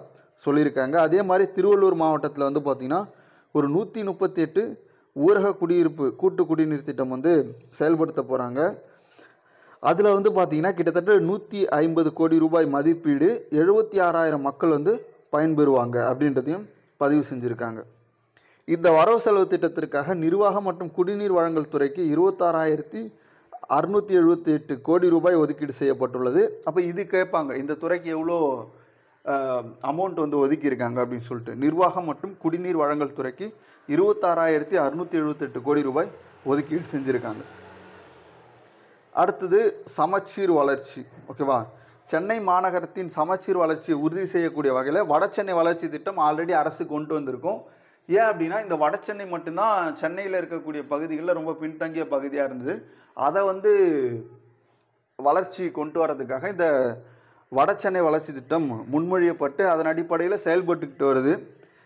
சொல்லியிருக்காங்க. அதே மாதிரி திருவள்ளூர் மாவட்டத்தில் வந்து பார்த்திங்கன்னா ஒரு 138 ஊரக குடியிருப்பு கூட்டு குடிநீர் திட்டம் வந்து செயல்படுத்த போகிறாங்க. அதில் வந்து பார்த்திங்கன்னா கிட்டத்தட்ட 150 கோடி ரூபாய் மதிப்பீடு, 76,000 மக்கள் வந்து பயன்பெறுவாங்க அப்படின்றதையும் பதிவு செஞ்சுருக்காங்க. இந்த வரவு செலவு திட்டத்திற்காக நிர்வாகம் மற்றும் குடிநீர் வழங்கல் துறைக்கு 26,678 கோடி ரூபாய் ஒதுக்கீடு செய்யப்பட்டுள்ளது. அப்போ இது கேட்பாங்க, இந்த துறைக்கு எவ்வளோ அமௌண்ட் வந்து ஒதுக்கியிருக்காங்க அப்படின்னு சொல்லிட்டு. நிர்வாகம் மற்றும் குடிநீர் வழங்கல் துறைக்கு 26,678 கோடி ரூபாய் ஒதுக்கீடு செஞ்சுருக்காங்க. அடுத்தது சமச்சீர் வளர்ச்சி. ஓகேவா, சென்னை மாநகரத்தின் சமச்சீர் வளர்ச்சியை உறுதி செய்யக்கூடிய வகையில் வடசென்னை வளர்ச்சி திட்டம் ஆல்ரெடி அரசு கொண்டு வந்திருக்கும். ஏன் அப்படின்னா இந்த வடசென்னை மட்டும்தான் சென்னையில் இருக்கக்கூடிய பகுதிகளில் ரொம்ப பின்தங்கிய பகுதியாக இருந்தது. அதை வந்து வளர்ச்சி கொண்டு வரதுக்காக இந்த வடசென்னை வளர்ச்சி திட்டம் முன்மொழியப்பட்டு அதன் அடிப்படையில் செயல்பட்டுக்கிட்டு வருது.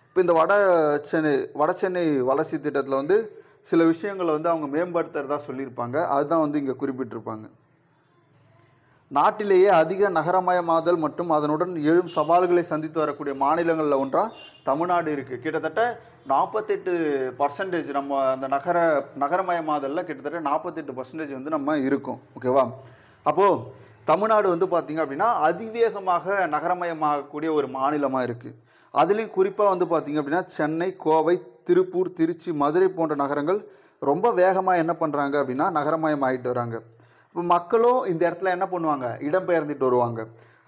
இப்போ இந்த வடசென்னை வளர்ச்சி திட்டத்தில் வந்து சில விஷயங்களை வந்து அவங்க மேம்படுத்துறதா சொல்லியிருப்பாங்க. அதுதான் வந்து இங்கே குறிப்பிட்டிருப்பாங்க. நாட்டிலேயே அதிக நகரமயமாதல் மற்றும் அதனுடன் எழும் சவால்களை சந்தித்து வரக்கூடிய மாநிலங்களில் ஒன்றாக தமிழ்நாடு இருக்குது. கிட்டத்தட்ட 48% நம்ம அந்த நகரமயமாதலில் கிட்டத்தட்ட 48% வந்து நம்ம இருக்கோம். ஓகேவா, அப்போது தமிழ்நாடு வந்து பார்த்திங்க அப்படின்னா அதிவேகமாக நகரமயமாகக்கூடிய ஒரு மாநிலமாக இருக்குது. அதுலேயும் குறிப்பாக வந்து பார்த்திங்க அப்படின்னா சென்னை, கோவை, திருப்பூர், திருச்சி, மதுரை போன்ற நகரங்கள் ரொம்ப வேகமாக என்ன பண்ணுறாங்க அப்படின்னா நகரமயம் ஆகிட்டு வராங்க. இப்போ மக்களும் இந்த இடத்துல என்ன பண்ணுவாங்க, இடம்பெயர்ந்துட்டு வருவாங்க.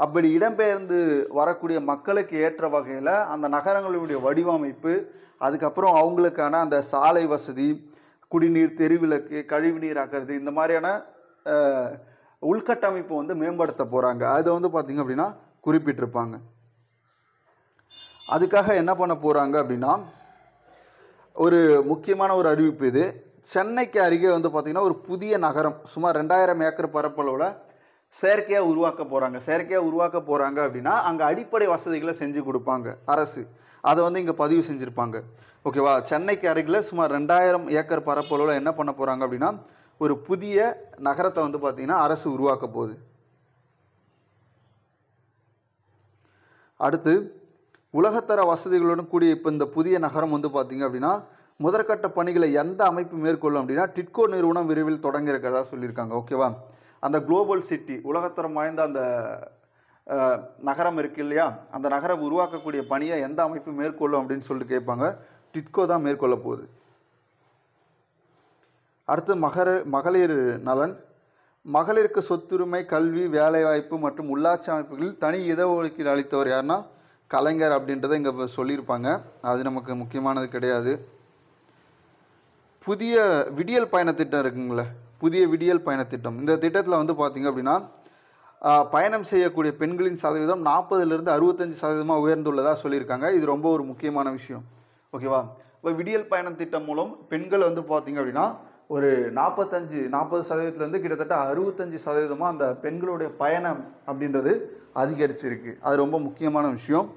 அப்படி இடம்பெயர்ந்து வரக்கூடிய மக்களுக்கு ஏற்ற வகையில் அந்த நகரங்களுடைய வடிவமைப்பு, அதுக்கப்புறம் அவங்களுக்கான அந்த சாலை வசதி, குடிநீர், தெருவிளக்கு, கழிவுநீர் ஆக்கிறது, இந்த மாதிரியான உள்கட்டமைப்பு வந்து மேம்படுத்த போகிறாங்க. அதை வந்து பார்த்திங்க அப்படின்னா குறிப்பிட்டிருப்பாங்க. அதுக்காக என்ன பண்ண போகிறாங்க அப்படின்னா ஒரு முக்கியமான ஒரு அறிவிப்பு இது. சென்னைக்கு அருகே வந்து பார்த்திங்கன்னா ஒரு புதிய நகரம் சுமார் 2000 ஏக்கர் பரப்பளவில் செயற்கையாக உருவாக்க போகிறாங்க அப்படின்னா அங்கே அடிப்படை வசதிகளை செஞ்சு கொடுப்பாங்க அரசு. அதை வந்து இங்கே பதிவு செஞ்சுருப்பாங்க. ஓகேவா, சென்னைக்கு அருகில் சுமார் 2000 ஏக்கர் பரப்பளவில் என்ன பண்ண போகிறாங்க அப்படின்னா ஒரு புதிய நகரத்தை வந்து பார்த்திங்கன்னா அரசு உருவாக்க போகுது. அடுத்து உலகத்தர வசதிகளுடன் கூடிய இப்போ இந்த புதிய நகரம் வந்து பார்த்திங்க அப்படின்னா முதற்கட்ட பணிகளை எந்த அமைப்பு மேற்கொள்ளும் அப்படின்னா டிட்கோ நிறுவனம் விரைவில் தொடங்க இருக்கிறதா சொல்லியிருக்காங்க. ஓகேவா, அந்த குளோபல் சிட்டி உலகத்தரம் வாய்ந்த அந்த நகரம் இருக்குது இல்லையா, அந்த நகரம் உருவாக்கக்கூடிய பணியை எந்த அமைப்பு மேற்கொள்ளும் அப்படின்னு சொல்லிட்டு கேட்பாங்க. டிட்கோ தான் மேற்கொள்ள போகுது. அடுத்து மகளிர் நலன். மகளிருக்கு சொத்துரிமை, கல்வி, வேலைவாய்ப்பு மற்றும் உள்ளாட்சி அமைப்புகளில் தனி இடஒதுக்கீடு அளித்தவர் யாருன்னா கலைஞர் அப்படின்றத இங்கே சொல்லியிருப்பாங்க. அது நமக்கு முக்கியமானது கிடையாது. புதிய விடியல் பயணத்திட்டம் இருக்குங்களே, புதிய விடியல் பயணத்திட்டம். இந்த திட்டத்தில் வந்து பார்த்திங்க அப்படின்னா பயணம் செய்யக்கூடிய பெண்களின் சதவீதம் 40லிருந்து 65% உயர்ந்துள்ளதாக சொல்லியிருக்காங்க. இது ரொம்ப ஒரு முக்கியமான விஷயம். ஓகேவா, இப்போ விடியல் பயணம் திட்டம் மூலம் பெண்கள் வந்து பார்த்திங்க அப்படின்னா ஒரு 40% கிட்டத்தட்ட 65% அந்த பெண்களுடைய பயணம் அப்படின்றது அதிகரிச்சிருக்கு. அது ரொம்ப முக்கியமான விஷயம்.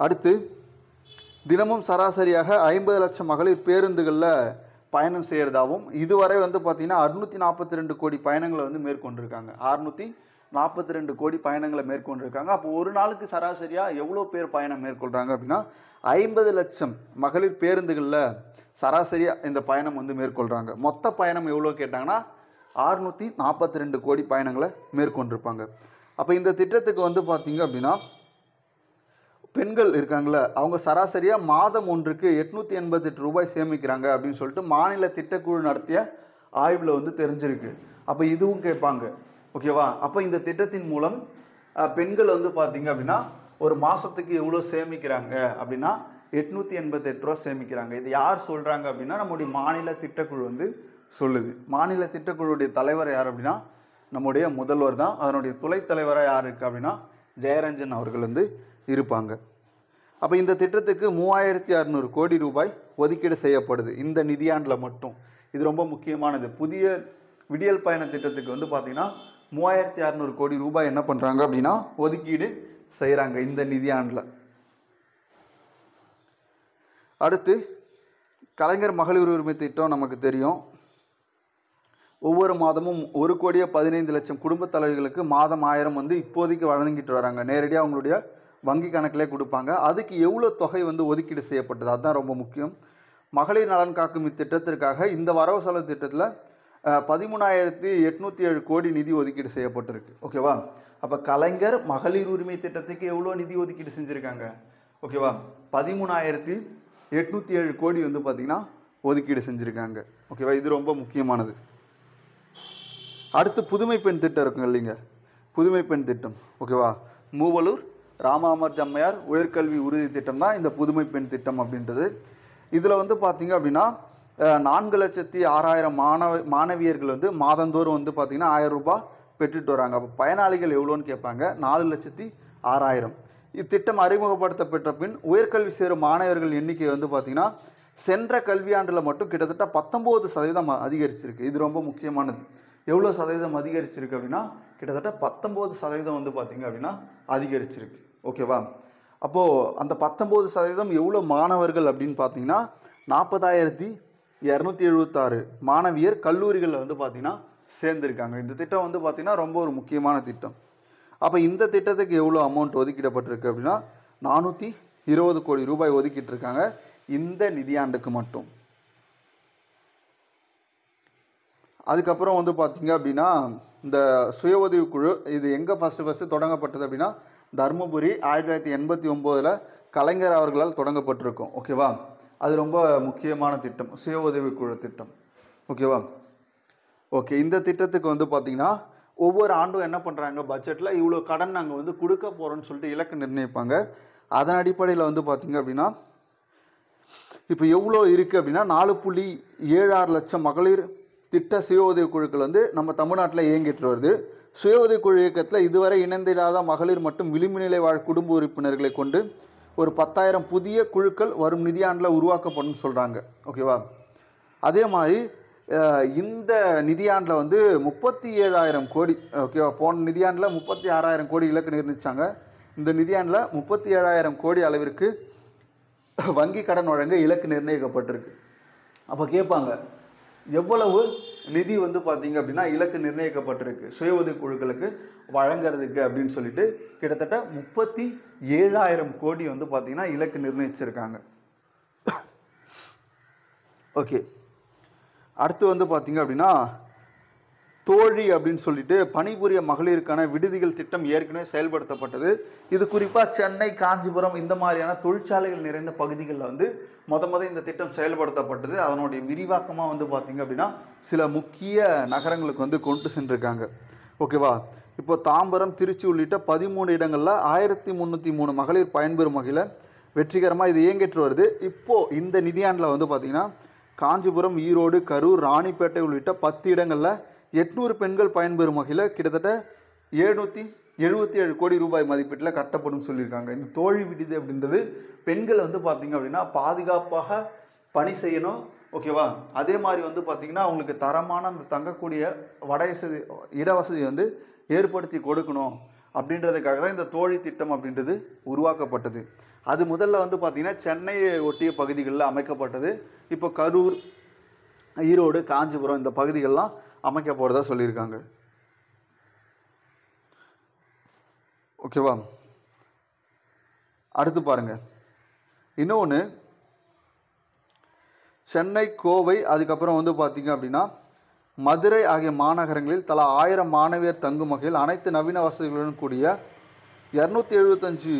அடுத்து தினமும் சராசரியாக 50 லட்சம் மகளிர் பேருந்துகளில் பயணம் செய்கிறதாகவும் இதுவரை வந்து பார்த்திங்கன்னா 642 கோடி பயணங்களை வந்து மேற்கொண்டிருக்காங்க. 642 கோடி பயணங்களை மேற்கொண்டிருக்காங்க. அப்போ ஒரு நாளுக்கு சராசரியாக எவ்வளோ பேர் பயணம் மேற்கொள்கிறாங்க அப்படின்னா 50 லட்சம் மகளிர் பேருந்துகளில் சராசரியாக இந்த பயணம் வந்து மேற்கொள்கிறாங்க. மொத்த பயணம் எவ்வளோ கேட்டாங்கன்னா 642 கோடி பயணங்களை மேற்கொண்டிருப்பாங்க. அப்போ இந்த திட்டத்துக்கு வந்து பார்த்திங்க அப்படின்னா பெண்கள் இருக்காங்களே அவங்க சராசரியாக மாதம் ஒன்றுக்கு 888 ரூபாய் சேமிக்கிறாங்க அப்படின்னு சொல்லிட்டு மாநில திட்டக்குழு நடத்திய ஆய்வில் வந்து தெரிஞ்சிருக்கு. அப்போ இதுவும் கேட்பாங்க. ஓகேவா, அப்போ இந்த திட்டத்தின் மூலம் பெண்கள் வந்து பார்த்திங்க அப்படின்னா ஒரு மாதத்துக்கு எவ்வளோ சேமிக்கிறாங்க அப்படின்னா 888 ரூபா சேமிக்கிறாங்க. இது யார் சொல்கிறாங்க அப்படின்னா நம்முடைய மாநில திட்டக்குழு வந்து சொல்லுது. மாநில திட்டக்குழுடைய தலைவர் யார் அப்படின்னா நம்முடைய முதல்வர் தான். அதனுடைய துணைத் தலைவராக யார் இருக்குது அப்படின்னா ஜெயரஞ்சன் அவர்கள் வந்து இருப்பாங்க. அப்போ இந்த திட்டத்துக்கு 3600 கோடி ரூபாய் ஒதுக்கீடு செய்யப்படுது இந்த நிதியாண்டில் மட்டும். இது ரொம்ப முக்கியமானது. புதிய விடியல் பயண திட்டத்துக்கு வந்து பார்த்திங்கன்னா 3600 கோடி ரூபாய் என்ன பண்ணுறாங்க அப்படின்னா ஒதுக்கீடு செய்கிறாங்க இந்த நிதியாண்டில். அடுத்து கலைஞர் மகளிர் உரிமை திட்டம் நமக்கு தெரியும். ஒவ்வொரு மாதமும் 1,15,00,000 குடும்ப தலைவிகளுக்கு மாதம் 1000 வந்து இப்போதைக்கு வழங்கிட்டு வராங்க. நேரடியாக அவங்களுடைய வங்கி கணக்கிலே கொடுப்பாங்க. அதுக்கு எவ்வளோ தொகை வந்து ஒதுக்கீடு செய்யப்பட்டது அதுதான் ரொம்ப முக்கியம். மகளிர் நலன் காக்கும் இத்திட்டத்திற்காக இந்த வரவு செலவு திட்டத்தில் 13,807 கோடி நிதி ஒதுக்கீடு செய்யப்பட்டிருக்கு. ஓகேவா? அப்போ கலைஞர் மகளிர் உரிமை திட்டத்துக்கு எவ்வளோ நிதி ஒதுக்கீடு செஞ்சுருக்காங்க? ஓகேவா? 13,807 கோடி வந்து பார்த்திங்கன்னா ஒதுக்கீடு செஞ்சுருக்காங்க. ஓகேவா? இது ரொம்ப முக்கியமானது. அடுத்து புதுமை பெண் திட்டம் இருக்குங்க இல்லைங்க, புதுமை பெண் திட்டம். ஓகேவா? மூவலூர் ராமாமர்த் அம்மையார் உயர்கல்வி உறுதி திட்டம் தான் இந்த புதுமை பெண் திட்டம் அப்படின்றது. இதில் வந்து பார்த்திங்க அப்படின்னா 4,06,000 மாணவியர்கள் வந்து மாதந்தோறும் வந்து பார்த்திங்கன்னா 1000 ரூபாய் பெற்றுட்டு வராங்க. அப்போ பயனாளிகள் எவ்வளோன்னு கேட்பாங்க. 4,06,000. இத்திட்டம் அறிமுகப்படுத்தப்பட்ட பின் உயர்கல்வி சேரும் மாணவர்கள் எண்ணிக்கை வந்து பார்த்திங்கன்னா சென்ற கல்வியாண்டில் மட்டும் கிட்டத்தட்ட 19% அதிகரிச்சிருக்கு. இது ரொம்ப முக்கியமானது. எவ்வளோ சதவீதம் அதிகரிச்சிருக்கு அப்படின்னா கிட்டத்தட்ட 19% வந்து பார்த்திங்க அப்படின்னா அதிகரிச்சிருக்கு. ஓகேவா? அப்போது அந்த 19% எவ்வளோ மாணவர்கள் அப்படின்னு பார்த்தீங்கன்னா 40,276 மாணவியர் கல்லூரிகளில் வந்து பார்த்திங்கன்னா சேர்ந்துருக்காங்க. இந்த திட்டம் வந்து பார்த்திங்கன்னா ரொம்ப ஒரு முக்கியமான திட்டம். அப்போ இந்த திட்டத்துக்கு எவ்வளோ அமௌண்ட் ஒதுக்கிடப்பட்டிருக்கு அப்படின்னா 420 கோடி ரூபாய் ஒதுக்கிட்டு இந்த நிதியாண்டுக்கு மட்டும். அதுக்கப்புறம் வந்து பார்த்திங்க அப்படின்னா இந்த சுய உதவி குழு இது எங்கே ஃபஸ்ட்டு தொடங்கப்பட்டது அப்படின்னா தர்மபுரி 1989 கலைஞர் அவர்களால் தொடங்கப்பட்டிருக்கும். ஓகேவா? அது ரொம்ப முக்கியமான திட்டம், சுய உதவி குழு திட்டம். ஓகேவா? ஓகே, இந்த திட்டத்துக்கு வந்து பார்த்திங்கன்னா ஒவ்வொரு ஆண்டும் என்ன பண்ணுறாங்க, பட்ஜெட்டில் இவ்வளோ கடன் நாங்கள் வந்து கொடுக்க போகிறோன்னு சொல்லிட்டு இலக்கு நிர்ணயிப்பாங்க. அதன் அடிப்படையில் வந்து பார்த்திங்க அப்படின்னா இப்போ எவ்வளோ இருக்குது அப்படின்னா 4.76 லட்சம் மகளிர் திட்ட சுய உதவி குழுக்கள் வந்து நம்ம தமிழ்நாட்டில் இயங்கிட்டு வருது. சுய உதவி குழு இயக்கத்தில் இதுவரை இணைந்திடாத மகளிர் மற்றும் விளிம்பு நிலை வாழ் குடும்ப உறுப்பினர்களை கொண்டு ஒரு 10,000 புதிய குழுக்கள் வரும் நிதியாண்டில் உருவாக்கப்படும் சொல்கிறாங்க. ஓகேவா? அதே மாதிரி இந்த நிதியாண்டில் வந்து 37,000 கோடி. ஓகேவா? போன நிதியாண்டில் 36,000 கோடி இலக்கு நிர்ணயிச்சாங்க. இந்த நிதியாண்டில் 37,000 கோடி அளவிற்கு வங்கி கடன் வழங்க இலக்கு நிர்ணயிக்கப்பட்டிருக்கு. அப்போ கேட்பாங்க எவ்வளவு நிதி வந்து பார்த்திங்க அப்படின்னா இலக்கு நிர்ணயிக்கப்பட்டிருக்கு சுய உதவி குழுக்களுக்கு வழங்குறதுக்கு அப்படின்னு சொல்லிட்டு கிட்டத்தட்ட 37,000 கோடி வந்து பார்த்திங்கன்னா இலக்கு நிர்ணயிச்சிருக்காங்க. ஓகே, அடுத்து வந்து பார்த்திங்க அப்படின்னா தோழி அப்படின்னு சொல்லிட்டு பணிபுரிய மகளிருக்கான விடுதிகள் திட்டம் ஏற்கனவே செயல்படுத்தப்பட்டது. இது குறிப்பாக சென்னை, காஞ்சிபுரம் இந்த மாதிரியான தொழிற்சாலைகள் நிறைந்த பகுதிகளில் வந்து இந்த திட்டம் செயல்படுத்தப்பட்டது. அதனுடைய விரிவாக்கமாக வந்து பார்த்திங்க அப்படின்னா சில முக்கிய நகரங்களுக்கு வந்து கொண்டு சென்றிருக்காங்க. ஓகேவா? இப்போ தாம்பரம், திருச்சி உள்ளிட்ட 13 இடங்களில் 1,303 மகளிர் பயன்பெறும் வகையில் வெற்றிகரமாக இது இயங்கிட்டு வருது. இப்போது இந்த நிதியாண்டில் வந்து பார்த்திங்கன்னா காஞ்சிபுரம், ஈரோடு, கரூர், ராணிப்பேட்டை உள்ளிட்ட 10 இடங்களில் 800 பெண்கள் பயன்பெறும் வகையில் கிட்டத்தட்ட 777 கோடி ரூபாய் மதிப்பீட்டில் கட்டப்படும் சொல்லியிருக்காங்க. இந்த தோழி விடுதி அப்படின்றது பெண்கள் வந்து பார்த்திங்க அப்படின்னா பாதுகாப்பாக பணி செய்யணும். ஓகேவா? அதே மாதிரி வந்து பார்த்திங்கன்னா அவங்களுக்கு தரமான அந்த தங்கக்கூடிய இடவசதி வந்து ஏற்படுத்தி கொடுக்கணும் அப்படின்றதுக்காக தான் இந்த தோழி திட்டம் அப்படின்றது உருவாக்கப்பட்டது. அது முதல்ல வந்து பார்த்திங்கன்னா சென்னையை ஒட்டிய பகுதிகளில் அமைக்கப்பட்டது. இப்போ கரூர், ஈரோடு, காஞ்சிபுரம் இந்த பகுதிகளெலாம் அமைக்க போகிறதா சொல்லியிருக்காங்க. ஓகேவா? அடுத்து பாருங்கள், இன்னொன்று சென்னை, கோவை, அதுக்கப்புறம் வந்து பார்த்திங்க அப்படின்னா மதுரை ஆகிய மாநகரங்களில் தலா 1000 மாணவியர் தங்கும் வகையில் அனைத்து நவீன வசதிகளுடன் கூடிய 275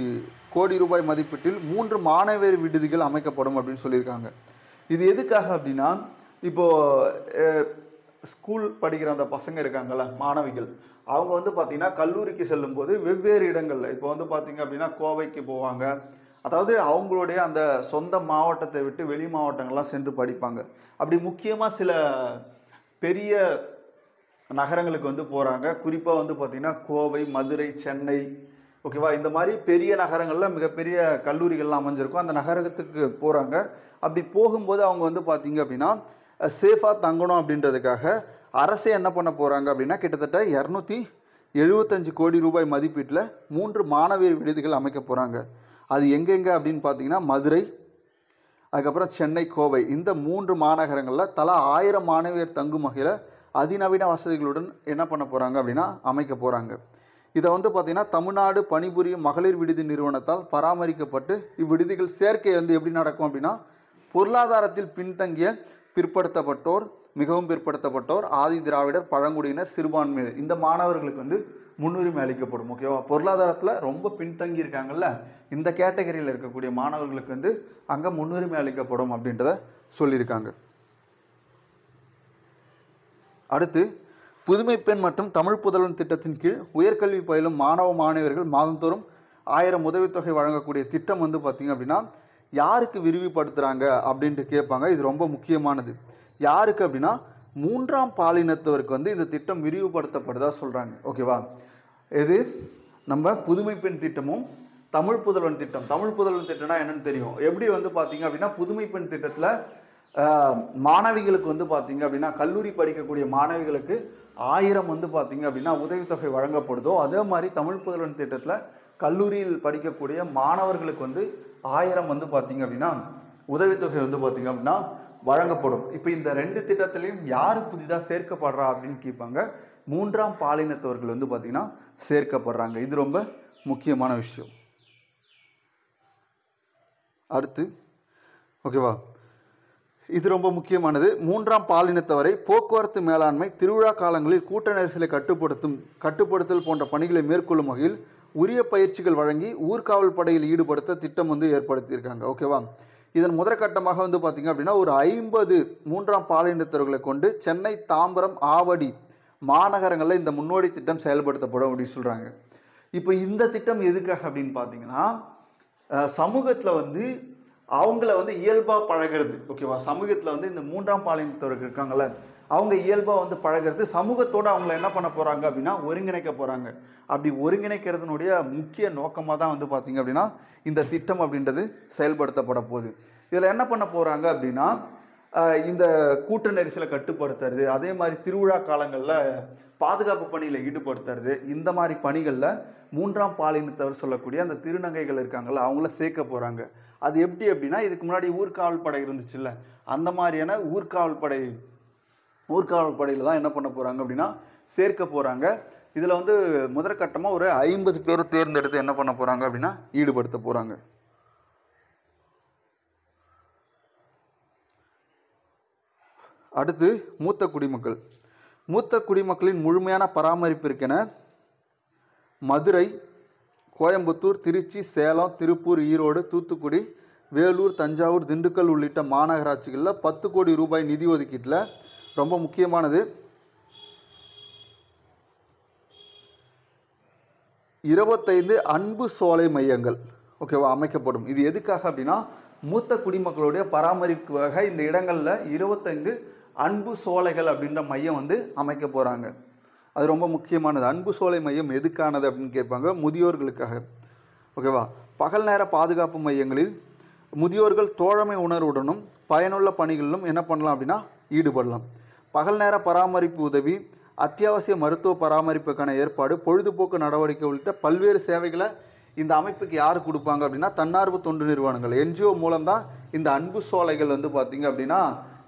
கோடி ரூபாய் மதிப்பீட்டில் 3 மாணவியர் விடுதிகள் அமைக்கப்படும் அப்படின்னு சொல்லியிருக்காங்க. இது எதுக்காக அப்படின்னா இப்போது ஸ்கூல் படிக்கிற அந்த பசங்க இருக்காங்கள்ல, மாணவிகள், அவங்க வந்து பார்த்திங்கன்னா கல்லூரிக்கு செல்லும்போது வெவ்வேறு இடங்களில் இப்போ வந்து பார்த்திங்க அப்படின்னா கோவைக்கு போவாங்க. அதாவது அவங்களுடைய அந்த சொந்த மாவட்டத்தை விட்டு வெளி மாவட்டங்கள்லாம் சென்று படிப்பாங்க. அப்படி முக்கியமாக சில பெரிய நகரங்களுக்கு வந்து போகிறாங்க. குறிப்பாக வந்து பார்த்திங்கன்னா கோவை, மதுரை, சென்னை, ஓகேவா, இந்த மாதிரி பெரிய நகரங்களில் மிகப்பெரிய கல்லூரிகள்லாம் அமைஞ்சிருக்கும். அந்த நகரத்துக்கு போகிறாங்க. அப்படி போகும்போது அவங்க வந்து பார்த்திங்க அப்படின்னா சேஃபாக தங்கணும் அப்படின்றதுக்காக அரசே என்ன பண்ண போகிறாங்க அப்படின்னா கிட்டத்தட்ட 275 கோடி ரூபாய் மதிப்பீட்டில் 3 மாணவியர் விடுதிகள் அமைக்க போகிறாங்க. அது எங்கெங்கே அப்படின்னு பார்த்தீங்கன்னா மதுரை, அதுக்கப்புறம் சென்னை, கோவை, இந்த 3 மாநகரங்களில் தலா 1000 மாணவியர் தங்கும் வகையில் அதிநவீன வசதிகளுடன் என்ன பண்ண போகிறாங்க அப்படின்னா அமைக்க போகிறாங்க. இதை வந்து பார்த்திங்கன்னா தமிழ்நாடு பணிபுரியும் மகளிர் விடுதி நிறுவனத்தால் பராமரிக்கப்பட்டு இவ்விடுதிகள் சேர்க்கை வந்து எப்படி நடக்கும் அப்படின்னா பொருளாதாரத்தில் பின்தங்கிய பிற்படுத்தப்பட்டோர், மிகவும் பிற்படுத்தப்பட்டோர், ஆதி திராவிடர், பழங்குடியினர், சிறுபான்மையினர் இந்த மாணவர்களுக்கு வந்து முன்னுரிமை அளிக்கப்படும். ஓகேவா? பொருளாதாரத்தில் ரொம்ப பின்தங்கி இருக்காங்கல்ல, இந்த கேட்டகரியில் இருக்கக்கூடிய மாணவர்களுக்கு வந்து அங்கே முன்னுரிமை அளிக்கப்படும் அப்படின்றத சொல்லியிருக்காங்க. அடுத்து, புதுமை பெண் மற்றும் தமிழ் புதல்வன் திட்டத்தின் கீழ் உயர்கல்வி பயிலும் மாணவ மாணவியர்கள் மாதந்தோறும் 1000 உதவித்தொகை வழங்கக்கூடிய திட்டம் வந்து பார்த்திங்க அப்படின்னா யாருக்கு விரிவுபடுத்துகிறாங்க அப்படின்ட்டு கேட்பாங்க. இது ரொம்ப முக்கியமானது. யாருக்கு அப்படின்னா 3ஆம் பாலினத்தவருக்கு வந்து இந்த திட்டம் விரிவுபடுத்தப்படுதா சொல்கிறாங்க. ஓகேவா? இது நம்ம புதுமை பெண் திட்டமும் தமிழ் புதல்வன் திட்டம். தமிழ் புதல்வன் திட்டம்னா என்னன்னு தெரியும். எப்படி வந்து பார்த்தீங்க அப்படின்னா புதுமை பெண் திட்டத்தில் மாணவிகளுக்கு வந்து பார்த்தீங்க அப்படின்னா கல்லூரி படிக்கக்கூடிய மாணவிகளுக்கு 1000 வந்து பார்த்தீங்க அப்படின்னா உதவித்தொகை வழங்கப்படுதோ, அதே மாதிரி தமிழ் புதல்வன் திட்டத்தில் கல்லூரியில் படிக்கக்கூடிய மாணவர்களுக்கு வந்து 1000 வந்து பார்த்தீங்க அப்படின்னா உதவித்தொகை வந்து பார்த்தீங்க அப்படின்னா வழங்கப்படும். இப்போ இந்த 2 திட்டத்திலையும் யார் புதிதாக சேர்க்கப்படுறா அப்படின்னு கேட்பாங்க. 3ஆம் பாலினத்தவர்கள் வந்து பார்த்தீங்கன்னா சேர்க்கப்படுறாங்க. இது ரொம்ப முக்கியமான விஷயம். அடுத்து, ஓகேவா, இது ரொம்ப முக்கியமானது. 3ஆம் பாலினத்தவரை போக்குவரத்து மேலாண்மை, திருவிழா காலங்களில் கூட்ட நெரிசலை கட்டுப்படுத்தல் போன்ற பணிகளை மேற்கொள்ளும் வகையில் உரிய பயிற்சிகள் வழங்கி ஊர்காவல் படையில் ஈடுபடுத்த திட்டம் வந்து ஏற்படுத்தியிருக்காங்க. ஓகேவா? இதன் முதற்கட்டமாக வந்து பார்த்திங்க அப்படின்னா ஒரு 50 3ஆம் பாலினத்தவர்களை கொண்டு சென்னை, தாம்பரம், ஆவடி மாநகரங்களில் இந்த முன்னோடி திட்டம் செயல்படுத்தப்படும் அப்படின்னு சொல்கிறாங்க. இப்போ இந்த திட்டம் எதுக்காக அப்படின்னு பார்த்தீங்கன்னா சமூகத்தில் வந்து அவங்கள வந்து இயல்பாக பழகிறது. ஓகேவா? சமூகத்தில் வந்து இந்த 3ஆம் பாலினத்தவர்கள் இருக்காங்கல்ல, அவங்க இயல்பாக வந்து பழகிறது. சமூகத்தோடு அவங்கள என்ன பண்ண போகிறாங்க அப்படின்னா ஒருங்கிணைக்க போகிறாங்க. அப்படி ஒருங்கிணைக்கிறதுனுடைய முக்கிய நோக்கமாக தான் வந்து பார்த்திங்க அப்படின்னா இந்த திட்டம் அப்படின்றது செயல்படுத்தப்பட போகுது. இதில் என்ன பண்ண போகிறாங்க அப்படின்னா இந்த கூட்ட நெரிசலை கட்டுப்படுத்துறது, அதே மாதிரி திருவிழா காலங்களில் பாதுகாப்பு பணியில் ஈடுபடுத்துறது, இந்த மாதிரி பணிகளில் 3ஆம் பாலினத்தவர் சொல்லக்கூடிய அந்த திருநங்கைகள் இருக்காங்கள்ல அவங்கள சேர்க்க போகிறாங்க. அது எப்படி அப்படின்னா இதுக்கு முன்னாடி ஊர்காவல் படை இருந்துச்சுல்ல, அந்த மாதிரியான ஊர்காவல் படையில் தான் என்ன பண்ண போகிறாங்க அப்படின்னா சேர்க்க போகிறாங்க. இதில் வந்து முதற்கட்டமாக ஒரு 50 பேர் தேர்ந்தெடுத்து என்ன பண்ண போகிறாங்க அப்படின்னா ஈடுபடுத்த போகிறாங்க. அடுத்து, மூத்த குடிமக்களின் முழுமையான பராமரிப்பிற்கென மதுரை, கோயம்புத்தூர், திருச்சி, சேலம், திருப்பூர், ஈரோடு, தூத்துக்குடி, வேலூர், தஞ்சாவூர், திண்டுக்கல் உள்ளிட்ட மாநகராட்சிகளில் 10 கோடி ரூபாய் நிதி ஒதுக்கீட்டில் ரொம்ப முக்கியமானது 25 அன்பு சோலை மையங்கள் ஓகேவா அமைக்கப்படும். இது எதுக்காக அப்படின்னா மூத்த குடிமக்களுடைய பராமரிப்புக்காக இந்த இடங்களில் 25 அன்பு சோலைகள் அப்படின்ற மையம் வந்து அமைக்க போகிறாங்க. அது ரொம்ப முக்கியமானது. அன்பு சோலை மையம் எதுக்கானது அப்படின்னு கேட்பாங்க. முதியோர்களுக்காக. ஓகேவா? பகல் நேர பாதுகாப்பு மையங்களில் முதியோர்கள் தோழமை உணர்வுடனும் பயனுள்ள பணிகளிலும் என்ன பண்ணலாம் அப்படின்னா ஈடுபடலாம். பகல் நேர பராமரிப்பு உதவி, அத்தியாவசிய மருத்துவ பராமரிப்புக்கான ஏற்பாடு, பொழுதுபோக்கு நடவடிக்கை உள்ளிட்ட பல்வேறு சேவைகளை இந்த அமைப்புக்கு யார் கொடுப்பாங்க அப்படின்னா தன்னார்வ தொண்டு நிறுவனங்கள், என்ஜிஓ மூலம்தான் இந்த அன்பு சோலைகள் வந்து பார்த்திங்க அப்படின்னா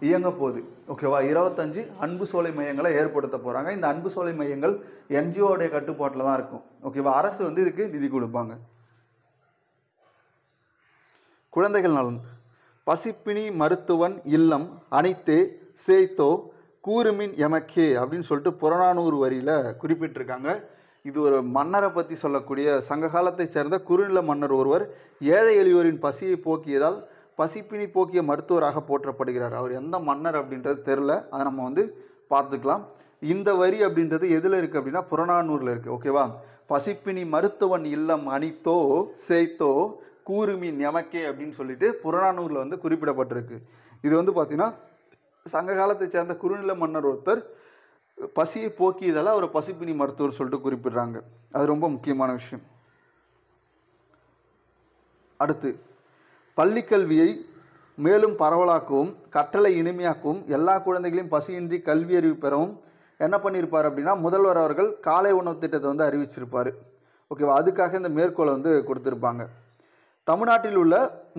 இயங்க போகுது. ஓகேவா? 25 அன்பு சோலை மையங்களை ஏற்படுத்த போகிறாங்க. இந்த அன்பு சோலை மையங்கள் என்ஜிஓடைய கட்டுப்பாட்டில் தான் இருக்கும். ஓகேவா? அரசு வந்து இதுக்கு நிதி கொடுப்பாங்க. குழந்தைகள் நலன். பசிப்பினி மருத்துவன் இல்லம் அனைத்தே சேய்த்தோ கூறுமின் எமக்கே அப்படின்னு சொல்லிட்டு புறநானூறு வரியில் குறிப்பிட்டிருக்காங்க. இது ஒரு மன்னரை பற்றி சொல்லக்கூடிய சங்க காலத்தைச் சேர்ந்த குறுநில மன்னர் ஒருவர் ஏழை எளியோரின் பசியை போக்கியதால் பசிப்பினி போக்கிய மருத்துவராக போற்றப்படுகிறார். அவர் எந்த மன்னர் அப்படின்றது தெரில, அதை நம்ம வந்து பார்த்துக்கலாம். இந்த வரி அப்படின்றது எதில் இருக்குது அப்படின்னா புறநானூரில் இருக்குது. ஓகேவா? பசிப்பினி மருத்துவன் இல்லம் அனித்தோ சேய்த்தோ கூறுமின் எமக்கே அப்படின்னு சொல்லிட்டு புறநானூரில் வந்து குறிப்பிடப்பட்டிருக்கு. இது வந்து பார்த்திங்கன்னா சங்க காலத்தை சேர்ந்த குறுநில மன்னர் ஒருத்தர் பசியை போக்கியதால் அவர் பசிப்பினி மருத்துவர் சொல்லிட்டு குறிப்பிடுறாங்க. அது ரொம்ப முக்கியமான விஷயம். அடுத்து, பள்ளிக்கல்வியை மேலும் பரவலாக்கவும் கற்றலை இனிமையாக்கவும் எல்லா குழந்தைகளையும் பசியின்றி கல்வி அறிவு பெறவும் என்ன பண்ணியிருப்பார் அப்படின்னா முதல்வர் அவர்கள் காலை உணவு திட்டத்தை வந்து அறிவிச்சிருப்பார். ஓகேவா? அதுக்காக இந்த மேற்கோளை வந்து கொடுத்துருப்பாங்க. தமிழ்நாட்டில் உள்ள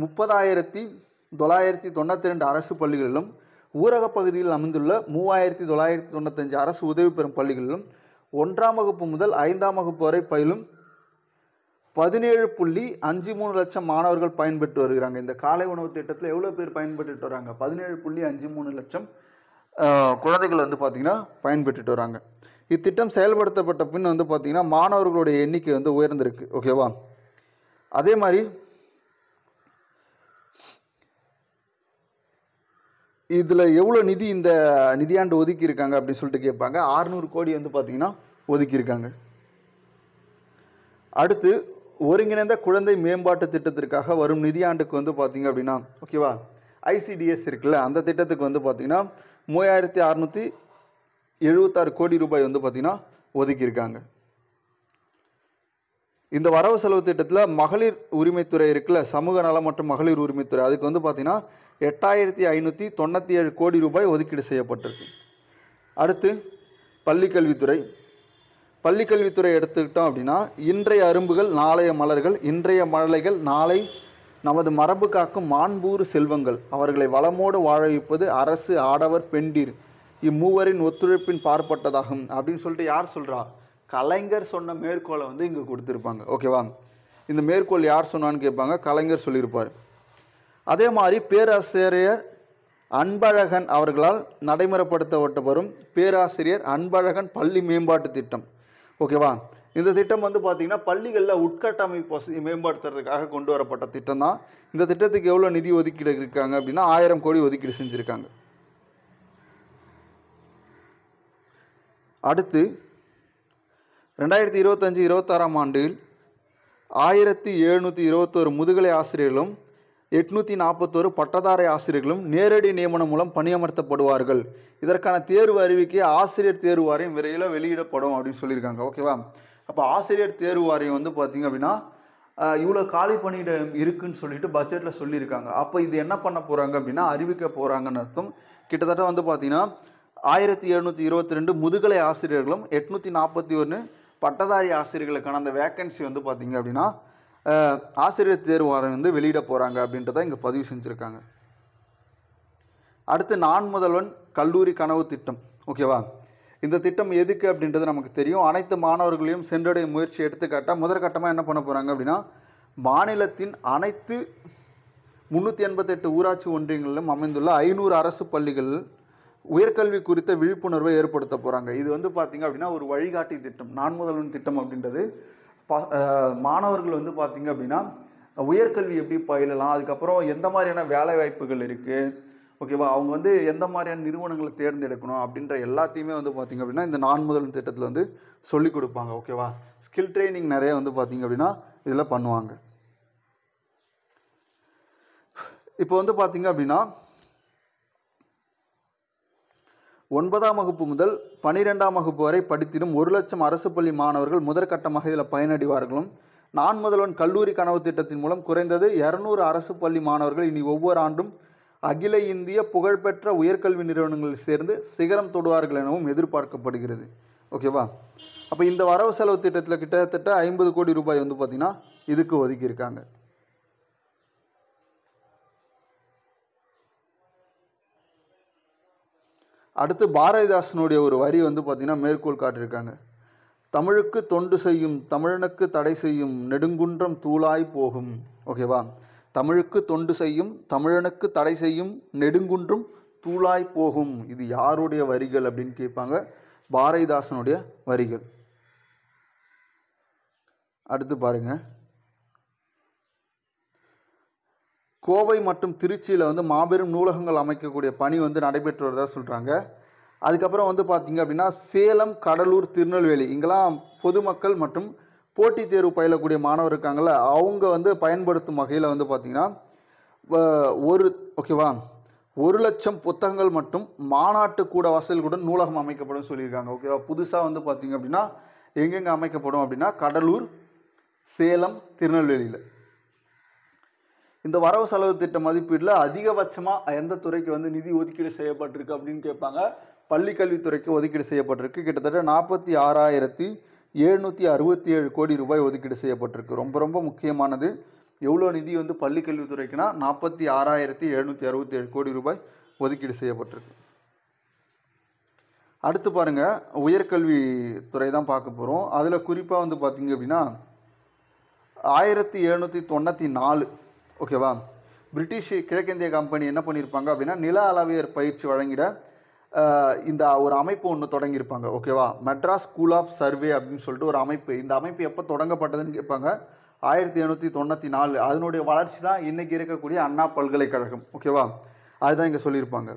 30,992 அரசு பள்ளிகளிலும் ஊரக பகுதியில் அமைந்துள்ள 3,995 அரசு உதவி பெறும் பள்ளிகளிலும் 1ஆம் வகுப்பு முதல் 5ஆம் வகுப்பு வரை பயிலும் 17.53 லட்சம் மாணவர்கள் பயன்பெற்று வருகிறாங்க. இந்த காலை உணவு திட்டத்தில் எவ்வளோ பேர் பயன்பெற்றுட்டு வராங்க? 17.53 லட்சம் குழந்தைகள் வந்து பார்த்திங்கன்னா பயன்பெற்றுட்டு வராங்க. இத்திட்டம் செயல்படுத்தப்பட்ட பின் வந்து பார்த்திங்கன்னா மாணவர்களுடைய எண்ணிக்கை வந்து உயர்ந்திருக்கு. ஓகேவா? அதே மாதிரி இதில் எவ்வளோ நிதி இந்த நிதியாண்டு ஒதுக்கியிருக்காங்க அப்படின்னு சொல்லிட்டு கேட்பாங்க. 600 கோடி வந்து பார்த்திங்கன்னா ஒதுக்கியிருக்காங்க. அடுத்து ஒருங்கிணைந்த குழந்தை மேம்பாட்டு திட்டத்திற்காக வரும் நிதியாண்டுக்கு வந்து பார்த்திங்க அப்படின்னா ஓகேவா, ஐசிடிஎஸ் இருக்குல்ல, அந்த திட்டத்துக்கு வந்து பார்த்திங்கன்னா 3676 கோடி ரூபாய் வந்து பார்த்திங்கன்னா ஒதுக்கியிருக்காங்க. இந்த வரவு செலவு திட்டத்தில் மகளிர் உரிமைத்துறை இருக்குல்ல, சமூக நலம் மற்றும் மகளிர் உரிமைத்துறை, அதுக்கு வந்து பார்த்திங்கன்னா 8597 கோடி ரூபாய் ஒதுக்கீடு செய்யப்பட்டிருக்கு. அடுத்து பள்ளிக்கல்வித்துறை. பள்ளிக்கல்வித்துறை எடுத்துக்கிட்டோம் அப்படின்னா இன்றைய அரும்புகள் நாளைய மலர்கள், இன்றைய மழலைகள் நாளை நமது மரபு காக்கும் மாண்பூறு செல்வங்கள், அவர்களை வளமோடு வாழ வைப்பது அரசு ஆடவர் பெண்டீர் இம்மூவரின் ஒத்துழைப்பின் பார்ப்பட்டதாகும் அப்படின்னு சொல்லிட்டு யார் சொல்கிறா? கலைஞர் சொன்ன மேற்கோளை வந்து இங்கே கொடுத்துருப்பாங்க. ஓகேவா? இந்த மேற்கோள் யார் சொன்னான்னு கேட்பாங்க, கலைஞர் சொல்லியிருப்பார். அதே மாதிரி பேராசிரியர் அன்பழகன் அவர்களால் நடைமுறைப்படுத்தப்பட்டு வரும் பேராசிரியர் அன்பழகன் பள்ளி மேம்பாட்டு திட்டம். ஓகேவா? இந்த திட்டம் வந்து பார்த்திங்கன்னா பள்ளிகளில் உட்கட்டமைப்பு வசதி மேம்படுத்துறதுக்காக கொண்டு வரப்பட்ட திட்டம் தான். இந்த திட்டத்துக்கு எவ்வளோ நிதி ஒதுக்கீடு இருக்காங்க அப்படின்னா 1000 கோடி ஒதுக்கீடு செஞ்சுருக்காங்க. அடுத்து 2025-26 ஆண்டில் 1721 முதுகலை ஆசிரியர்களும் 841 பட்டதாரி ஆசிரியர்களும் நேரடி நியமனம் மூலம் பணியமர்த்தப்படுவார்கள். இதற்கான தேர்வு அறிவிக்கை ஆசிரியர் தேர்வு வாரியம் விரைவில் வெளியிடப்படும் அப்படின்னு சொல்லியிருக்காங்க. ஓகேவா? அப்போ ஆசிரியர் தேர்வு வாரியம் வந்து பார்த்திங்க அப்படின்னா இவ்வளோ காலி பணியிடம் இருக்குன்னு சொல்லிட்டு பட்ஜெட்டில் சொல்லியிருக்காங்க. அப்போ இது என்ன பண்ண போகிறாங்க அப்படின்னா அறிவிக்க போகிறாங்கன்னு அர்த்தம். கிட்டத்தட்ட வந்து பார்த்திங்கன்னா 1722 முதுகலை ஆசிரியர்களும் 841 பட்டதாரி ஆசிரியர்களுக்கான அந்த வேக்கன்சி வந்து பார்த்திங்க அப்படின்னா ஆசிரியர் தேர்வு வாரியம் வந்து வெளியிட போகிறாங்க அப்படின்றத இங்கே பதிவு செஞ்சுருக்காங்க. அடுத்து நான் முதல்வன் கல்லூரி கனவு திட்டம். ஓகேவா? இந்த திட்டம் எதுக்கு அப்படின்றது நமக்கு தெரியும். அனைத்து மாணவர்களையும் சென்றடையும் முயற்சி எடுத்துக்காட்டாக முதற்கட்டமாக என்ன பண்ண போகிறாங்க அப்படின்னா மாநிலத்தின் அனைத்து 388 ஊராட்சி ஒன்றியங்களிலும் அமைந்துள்ள 500 அரசு பள்ளிகள் உயர்கல்வி குறித்த விழிப்புணர்வை ஏற்படுத்த போகிறாங்க. இது வந்து பார்த்திங்க அப்படின்னா ஒரு வழிகாட்டி திட்டம். நான் முதல்வன் திட்டம் அப்படின்றது மாணவர்கள் வந்து பார்த்திங்க அப்படின்னா உயர்கல்வி எப்படி பயிலலாம், அதுக்கப்புறம் எந்த மாதிரியான வேலை வாய்ப்புகள் இருக்குது, ஓகேவா, அவங்க வந்து எந்த மாதிரியான நிறுவனங்களை தேர்ந்தெடுக்கணும் அப்படின்ற எல்லாத்தையுமே வந்து பார்த்திங்க அப்படின்னா இந்த நான் முதல்வன் திட்டத்தில் வந்து சொல்லிக் கொடுப்பாங்க. ஓகேவா? ஸ்கில் ட்ரைனிங் நிறைய வந்து பார்த்திங்க அப்படின்னா இதில் பண்ணுவாங்க. இப்போ வந்து பார்த்திங்க அப்படின்னா 9ஆம் வகுப்பு முதல் 12ஆம் வகுப்பு வரை படித்திடும் 1 லட்சம் அரசு பள்ளி மாணவர்கள் முதற்கட்டமாக இதில் பயனடைவார்களும் நான் முதல்வன் கல்லூரி கனவு திட்டத்தின் மூலம் குறைந்தது 200 அரசு பள்ளி மாணவர்கள் இனி ஒவ்வொரு ஆண்டும் அகில இந்திய புகழ்பெற்ற உயர்கல்வி நிறுவனங்களில் சேர்ந்து சிகரம் தொடுவார்கள் எனவும் எதிர்பார்க்கப்படுகிறது. ஓகேவா? அப்போ இந்த வரவு செலவு திட்டத்தில் கிட்டத்தட்ட 50 கோடி ரூபாய் வந்து பார்த்திங்கன்னா இதுக்கு ஒதுக்கியிருக்காங்க. அடுத்து பாரதிதாசனுடைய ஒரு வரி வந்து பார்த்திங்கன்னா மேற்கோள் காட்டியிருக்காங்க. தமிழுக்கு தொண்டு செய்யும் தமிழனுக்கு தடை செய்யும் நெடுங்குன்றம் தூளாய் போகும். ஓகேவா? தமிழுக்கு தொண்டு செய்யும் தமிழனுக்கு தடை செய்யும் நெடுங்குன்றம் தூளாய் போகும். இது யாருடைய வரிகள் அப்படின்னு கேட்பாங்க. பாரதிதாசனுடைய வரிகள். அடுத்து பாருங்க, கோவை மற்றும் திருச்சியில் வந்து மாபெரும் நூலகங்கள் அமைக்கக்கூடிய பணி வந்து நடைபெற்று வருவதாக சொல்கிறாங்க. அதுக்கப்புறம் வந்து பார்த்திங்க அப்படின்னா சேலம், கடலூர், திருநெல்வேலி இங்கெல்லாம் பொதுமக்கள் மற்றும் போட்டித் தேர்வு பயிலக்கூடிய மாணவர் இருக்காங்கள்ல, அவங்க வந்து பயன்படுத்தும் வகையில் வந்து பார்த்திங்கன்னா ஓகேவா 1 லட்சம் புத்தகங்கள் மற்றும் மாநாட்டு கூட வசதிகளுடன் நூலகம் அமைக்கப்படும் சொல்லியிருக்காங்க. ஓகேவா? புதுசாக வந்து பார்த்திங்க அப்படின்னா எங்கெங்கே அமைக்கப்படும் அப்படின்னா கடலூர், சேலம், திருநெல்வேலியில். இந்த வரவு செலவு திட்ட மதிப்பீட்டில் அதிகபட்சமாக எந்த துறைக்கு வந்து நிதி ஒதுக்கீடு செய்யப்பட்டிருக்கு அப்படின்னு கேட்பாங்க. பள்ளி கல்வித்துறைக்கு ஒதுக்கீடு செய்யப்பட்டிருக்கு. கிட்டத்தட்ட 46,767 கோடி ரூபாய் ஒதுக்கீடு செய்யப்பட்டிருக்கு. ரொம்ப ரொம்ப முக்கியமானது. எவ்வளோ நிதி வந்து பள்ளி கல்வித்துறைக்குன்னா 46,767 கோடி ரூபாய் ஒதுக்கீடு செய்யப்பட்டிருக்கு. அடுத்து பாருங்கள், உயர்கல்வி துறை தான் பார்க்க போகிறோம். அதில் குறிப்பாக வந்து பார்த்திங்க அப்படின்னா 1794 ஓகேவா, பிரிட்டிஷ் கிழக்கிந்திய கம்பெனி என்ன பண்ணியிருப்பாங்க அப்படின்னா நில அளவியர் பயிற்சி வழங்கிட இந்த ஒரு அமைப்பு ஒன்று தொடங்கியிருப்பாங்க. ஓகேவா, மெட்ராஸ் ஸ்கூல் ஆஃப் சர்வே அப்படின்னு சொல்லிட்டு ஒரு அமைப்பு. இந்த அமைப்பு எப்போ தொடங்கப்பட்டதுன்னு கேட்பாங்க. 1894. அதனுடைய வளர்ச்சி தான் இன்றைக்கி இருக்கக்கூடிய அண்ணா பல்கலைக்கழகம். ஓகேவா, அதுதான் இங்கே சொல்லியிருப்பாங்க.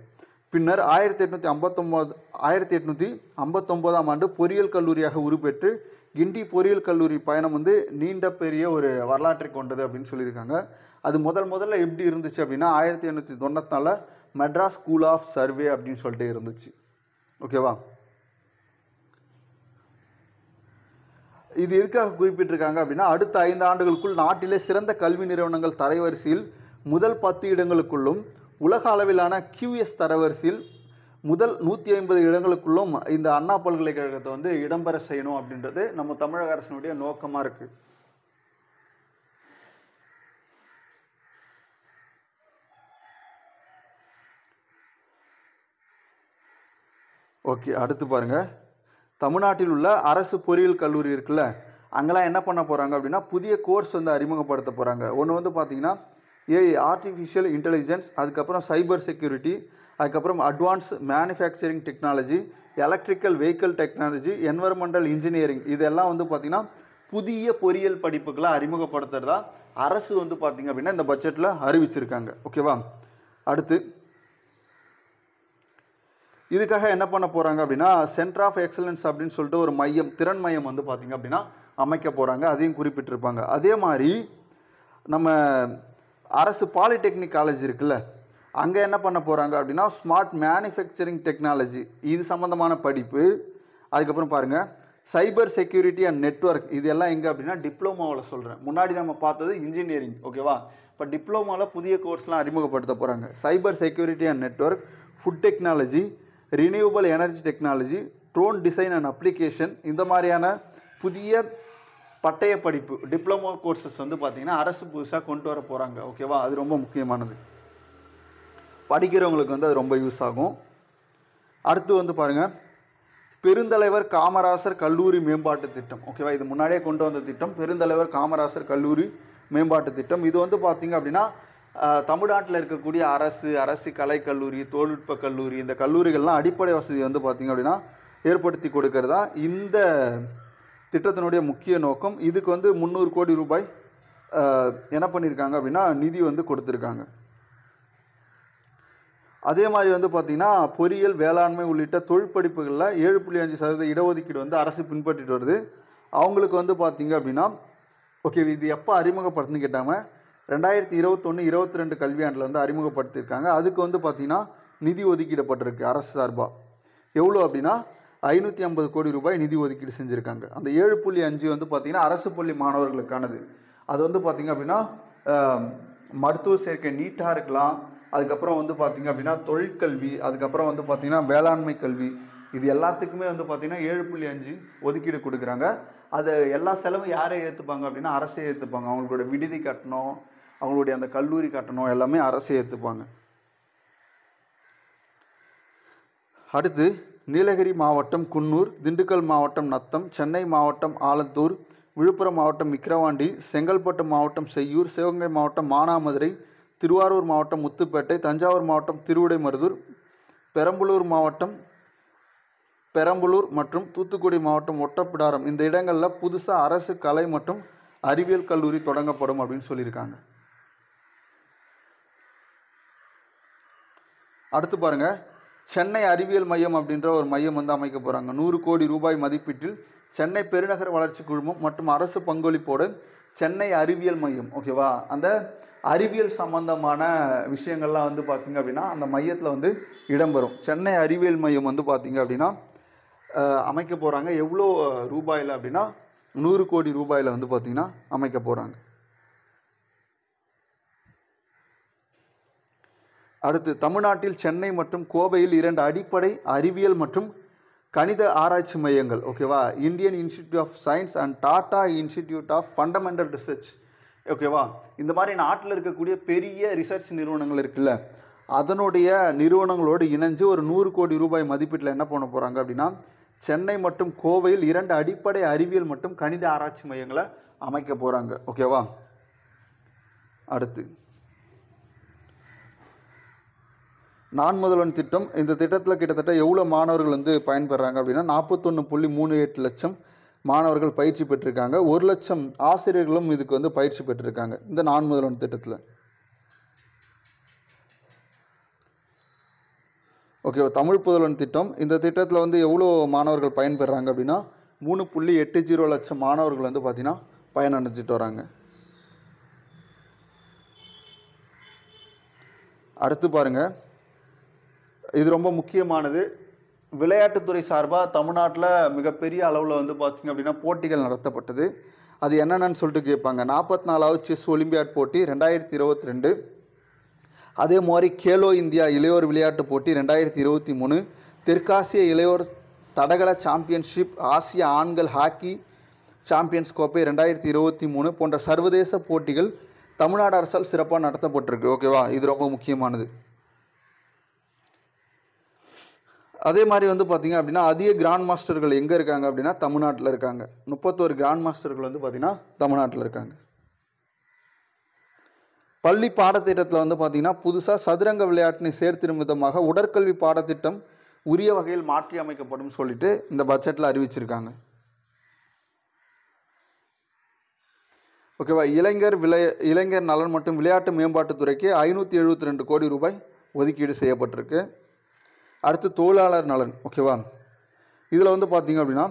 பின்னர் 1859ஆம் ஆண்டு பொறியியல் கல்லூரியாக உருப்பெற்று கிண்டி பொறியியல் கல்லூரி பயணம் வந்து நீண்ட பெரிய ஒரு வரலாற்றை கொண்டது அப்படின்னு சொல்லியிருக்காங்க. அது முதல்ல எப்படி இருந்துச்சு அப்படின்னா 1894 மெட்ராஸ் ஸ்கூல் ஆஃப் சர்வே அப்படின்னு சொல்லிட்டு இருந்துச்சு. ஓகேவா, இது எதுக்காக குறிப்பிட்டிருக்காங்க அப்படின்னா அடுத்த 5 ஆண்டுகளுக்குள் நாட்டிலே சிறந்த கல்வி நிறுவனங்கள் தரவரிசையில் முதல் 10 இடங்களுக்குள்ளும் உலக அளவிலான QS தரவரிசையில் முதல் 150 இடங்களுக்குள்ளும் இந்த அண்ணா பல்கலைக்கழகத்தை வந்து இடம்பெற செய்யணும் அப்படின்றது நம்ம தமிழக அரசினுடைய நோக்கமாக இருக்கு. ஓகே, அடுத்து பாருங்க, தமிழ்நாட்டில் உள்ள அரசு பொறியியல் கல்லூரி இருக்குல்ல, அங்கெல்லாம் என்ன பண்ண போகிறாங்க அப்படின்னா புதிய கோர்ஸ் வந்து அறிமுகப்படுத்த போகிறாங்க. ஒன்று வந்து பார்த்தீங்கன்னா ஆர்டிஃபிஷியல் இன்டெலிஜென்ஸ், அதுக்கப்புறம் சைபர் செக்யூரிட்டி, அதுக்கப்புறம் advance manufacturing technology, electrical vehicle technology, environmental engineering, இதெல்லாம் வந்து பார்த்திங்கன்னா புதிய பொறியியல் படிப்புகளை அறிமுகப்படுத்துறதா அரசு வந்து பார்த்திங்க அப்படின்னா இந்த பட்ஜெட்டில் அறிவிச்சிருக்காங்க. ஓகேவா, அடுத்து இதுக்காக என்ன பண்ண போகிறாங்க அப்படின்னா சென்டர் ஆஃப் எக்ஸலன்ஸ் அப்படின்னு சொல்லிட்டு ஒரு மையம், திறன் மையம் வந்து பார்த்திங்க அப்படின்னா அமைக்க போகிறாங்க. அதையும் குறிப்பிட்டிருப்பாங்க. அதே மாதிரி நம்ம அரசு பாலிடெக்னிக் காலேஜ் இருக்குல்ல, அங்கே என்ன பண்ண போகிறாங்க அப்படின்னா ஸ்மார்ட் மேனுஃபேக்சரிங் டெக்னாலஜி, இது சம்மந்தமான படிப்பு. அதுக்கப்புறம் பாருங்கள் சைபர் செக்யூரிட்டி அண்ட் நெட்வொர்க், இதெல்லாம் எங்கே அப்படின்னா டிப்ளமோவில் சொல்கிறேன். முன்னாடி நம்ம பார்த்தது இன்ஜினியரிங். ஓகேவா, இப்போ டிப்ளமோவில் புதிய கோர்ஸ்லாம் அறிமுகப்படுத்த போகிறாங்க. Cyber security and network, food technology, renewable energy technology, drone design and application, இந்த மாதிரியான புதிய பட்டய படிப்பு டிப்ளமோ கோர்சஸ் வந்து பார்த்திங்கன்னா அரசு புதுசாக கொண்டு வர போகிறாங்க. ஓகேவா, அது ரொம்ப முக்கியமானது, படிக்கிறவங்களுக்கு வந்து அது ரொம்ப யூஸ் ஆகும். அடுத்து வந்து பாருங்கள் பெருந்தலைவர் காமராசர் கல்லூரி மேம்பாட்டு திட்டம். ஓகேவா, இது முன்னாடியே கொண்டு வந்த திட்டம் பெருந்தலைவர் காமராசர் கல்லூரி மேம்பாட்டு திட்டம். இது வந்து பார்த்திங்க அப்படின்னா தமிழ்நாட்டில் இருக்கக்கூடிய அரசு கலைக்கல்லூரி, தொழில்நுட்ப கல்லூரி, இந்த கல்லூரிகள்லாம் அடிப்படை வசதி வந்து பார்த்திங்க அப்படின்னா ஏற்படுத்தி கொடுக்கறதா இந்த திட்டத்தினுடைய முக்கிய நோக்கம். இதுக்கு வந்து 300 கோடி ரூபாய் என்ன பண்ணியிருக்காங்க அப்படின்னா நிதி வந்து கொடுத்துருக்காங்க. அதே மாதிரி வந்து பார்த்திங்கன்னா பொறியியல், வேளாண்மை உள்ளிட்ட தொழிற்படிப்புகளில் 7.5% இடஒதுக்கீடு வந்து அரசு பின்பற்றிட்டு வருது. அவங்களுக்கு வந்து பார்த்திங்க அப்படின்னா ஓகே, இது எப்போ அறிமுகப்படுத்துன்னு கேட்டாமல் 2021-22 கல்வியாண்டில் வந்து அறிமுகப்படுத்தியிருக்காங்க. அதுக்கு வந்து பார்த்திங்கன்னா நிதி ஒதுக்கீடப்பட்டிருக்கு அரசு சார்பாக. எவ்வளோ அப்படின்னா 550 கோடி ரூபாய் நிதி ஒதுக்கீடு செஞ்சுருக்காங்க. அந்த 7.5 வந்து பார்த்திங்கன்னா அரசு பள்ளி மாணவர்களுக்கானது. அது வந்து பார்த்திங்க அப்படின்னா மருத்துவ சேர்க்கை நீட்டாக இருக்கலாம், அதுக்கப்புறம் வந்து பார்த்திங்க அப்படின்னா தொழிற்கல்வி, அதுக்கப்புறம் வந்து பார்த்திங்கன்னா வேளாண்மை கல்வி, இது எல்லாத்துக்குமே வந்து பார்த்திங்கன்னா 7.5 ஒதுக்கீடு கொடுக்குறாங்க. அது எல்லா செலவும் யாரை ஏற்றுப்பாங்க அப்படின்னா அரசே ஏற்றுப்பாங்க. அவங்களோட விடுதி கட்டணம், அவங்களுடைய அந்த கல்லூரி கட்டணம் எல்லாமே அரசே ஏற்றுப்பாங்க. அடுத்து நீலகிரி மாவட்டம் குன்னூர், திண்டுக்கல் மாவட்டம் நத்தம், சென்னை மாவட்டம் ஆலத்தூர், விழுப்புரம் மாவட்டம் விக்கிரவாண்டி, செங்கல்பட்டு மாவட்டம் செய்யூர், சிவகங்கை மாவட்டம் மானாமதுரை, திருவாரூர் மாவட்டம் முத்துப்பேட்டை, தஞ்சாவூர் மாவட்டம் திருவிடைமருதூர், பெரம்பலூர் மற்றும் தூத்துக்குடி மாவட்டம் ஒட்டப்பிடாரம், இந்த இடங்களில் புதுசாக அரசு கலை மற்றும் அறிவியல் கல்லூரி தொடங்கப்படும் அப்படின்னு சொல்லியிருக்காங்க. அடுத்து பாருங்க, சென்னை அறிவியல் மையம் அப்படின்ற ஒரு மையம் வந்து அமைக்க போகிறாங்க. 100 கோடி ரூபாய் மதிப்பீட்டில் சென்னை பெருநகர வளர்ச்சி குழுமம் மற்றும் அரசு பங்களிப்போடு சென்னை அறிவியல் மையம். ஓகேவா, அந்த அறிவியல் சம்பந்தமான விஷயங்கள்லாம் வந்து பார்த்திங்க அப்படின்னா அந்த மையத்தில் வந்து இடம்பெறும். சென்னை அறிவியல் மையம் வந்து பார்த்திங்க அப்படின்னா அமைக்க போகிறாங்க. எவ்வளோ ரூபாயில் அப்படின்னா 100 கோடி ரூபாயில் வந்து பார்த்திங்கன்னா அமைக்க போகிறாங்க. அடுத்து தமிழ்நாட்டில் சென்னை மற்றும் கோவையில் 2 அடிப்படை அறிவியல் மற்றும் கணித ஆராய்ச்சி மையங்கள். ஓகேவா, Indian institute of science and Tata institute of fundamental research. ஓகேவா, இந்த மாதிரி நாட்டில் இருக்கக்கூடிய பெரிய ரிசர்ச் நிறுவனங்கள் இருக்குல்ல, அதனுடைய நிறுவனங்களோடு இணைஞ்சு ஒரு 100 கோடி ரூபாய் மதிப்பீட்டில் என்ன பண்ண போகிறாங்க அப்படின்னா சென்னை மற்றும் கோவையில் 2 அடிப்படை அறிவியல் மற்றும் கணித ஆராய்ச்சி மையங்களை அமைக்க போகிறாங்க. ஓகேவா, அடுத்து நான் முதல்வன் திட்டம், இந்த திட்டத்தில் கிட்டத்தட்ட எவ்வளோ மாணவர்கள் வந்து பயன்பெறாங்க அப்படின்னா 41.38 லட்சம் மாணவர்கள் பயிற்சி பெற்றிருக்காங்க. 1 லட்சம் ஆசிரியர்களும் இதுக்கு வந்து பயிற்சி பெற்றிருக்காங்க இந்த நான் முதல்வன் திட்டத்தில். ஓகே, தமிழ் புதல்வன் திட்டம், இந்த திட்டத்தில் வந்து எவ்வளோ மாணவர்கள் பயன்பெறாங்க அப்படின்னா 3.80 லட்சம் மாணவர்கள் வந்து பார்த்திங்கன்னா பயனடைஞ்சிட்டு வராங்க. அடுத்து பாருங்கள், இது ரொம்ப முக்கியமானது. விளையாட்டுத்துறை சார்பாக தமிழ்நாட்டில் மிகப்பெரிய அளவில் வந்து பார்த்திங்க அப்படின்னா போட்டிகள் நடத்தப்பட்டது. அது என்னென்னு சொல்லிட்டு கேட்பாங்க. 44வது செஸ் ஒலிம்பியாட் போட்டி 2022, அதே மாதிரி கேலோ இந்தியா இளையோர் விளையாட்டு போட்டி 2023, தெற்காசிய இளையோர் தடகள சாம்பியன்ஷிப், ஆசிய ஆண்கள் ஹாக்கி சாம்பியன்ஸ் கோப்பை 2023 போன்ற சர்வதேச போட்டிகள் தமிழ்நாடு அரசால் சிறப்பாக நடத்தப்பட்டிருக்கு. ஓகேவா, இது ரொம்ப முக்கியமானது. அதே மாதிரி வந்து பார்த்திங்க அப்படின்னா அதிக கிராண்ட் மாஸ்டர்கள் எங்கே இருக்காங்க அப்படின்னா தமிழ்நாட்டில் இருக்காங்க. 31 கிராண்ட் மாஸ்டர்கள் வந்து பார்த்திங்கன்னா தமிழ்நாட்டில் இருக்காங்க. பள்ளி பாடத்திட்டத்தில் வந்து பார்த்திங்கன்னா புதுசாக சதுரங்க விளையாட்டினை சேர்த்திடும் விதமாக உடற்கல்வி பாடத்திட்டம் உரிய வகையில் மாற்றி அமைக்கப்படும் சொல்லிட்டு இந்த பட்ஜெட்டில் அறிவிச்சிருக்காங்க. ஓகேவா, இளைஞர் நலன் மற்றும் விளையாட்டு மேம்பாட்டுத்துறைக்கு 572 கோடி ரூபாய் ஒதுக்கீடு செய்யப்பட்டிருக்கு. அடுத்து தொழிலாளர் நலன். ஓகேவா, இதில் வந்து பார்த்திங்க அப்படின்னா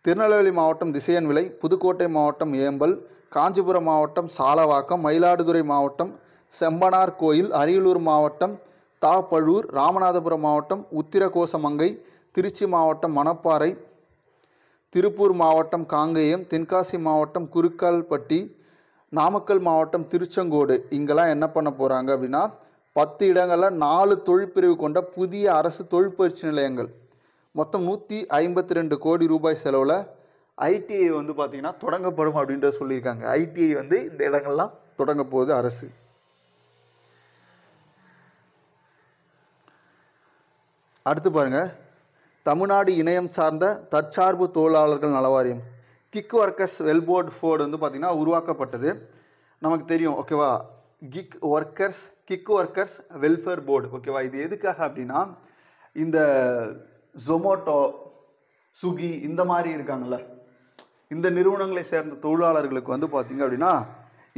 திருநெல்வேலி மாவட்டம் திசையன் விலை, புதுக்கோட்டை மாவட்டம் ஏம்பல், காஞ்சிபுரம் மாவட்டம் சாலவாக்கம், மயிலாடுதுறை மாவட்டம் செம்பனார் கோயில், அரியலூர் மாவட்டம் தாப்பழூர், ராமநாதபுரம் மாவட்டம் உத்திரகோசமங்கை, திருச்சி மாவட்டம் மணப்பாறை, திருப்பூர் மாவட்டம் காங்கேயம், தென்காசி மாவட்டம் குருக்கால்பட்டி, நாமக்கல் மாவட்டம் திருச்செங்கோடு. இங்கெல்லாம் என்ன பண்ண போகிறாங்க அப்படின்னா 10 இடங்களில் 4 தொழிற்பிரிவு கொண்ட புதிய அரசு தொழிற்பயிற்சி நிலையங்கள், மொத்தம் 152 கோடி ரூபாய் செலவில் ஐடிஐ வந்து பார்த்திங்கன்னா தொடங்கப்படும் அப்படின்றத சொல்லியிருக்காங்க. ஐடிஐ வந்து இந்த இடங்கள்லாம் தொடங்க போகுது அரசு. அடுத்து பாருங்கள், தமிழ்நாடு இணையம் சார்ந்த தற்சார்பு தொழிலாளர்கள் நலவாரியம், கிக் ஒர்க்கர்ஸ் வெல்போர்ட் ஃபோர்டு வந்து பார்த்திங்கன்னா உருவாக்கப்பட்டது. நமக்கு தெரியும். ஓகேவா, கிக் ஒர்க்கர்ஸ் வெல்ஃபேர் போர்டு. ஓகேவா, இது எதுக்காக அப்படின்னா இந்த ஜொமோட்டோ, ஸ்விக்கி இந்த மாதிரி இருக்காங்கள்ல, இந்த நிறுவனங்களை சேர்ந்த தொழிலாளர்களுக்கு வந்து பார்த்திங்க அப்படின்னா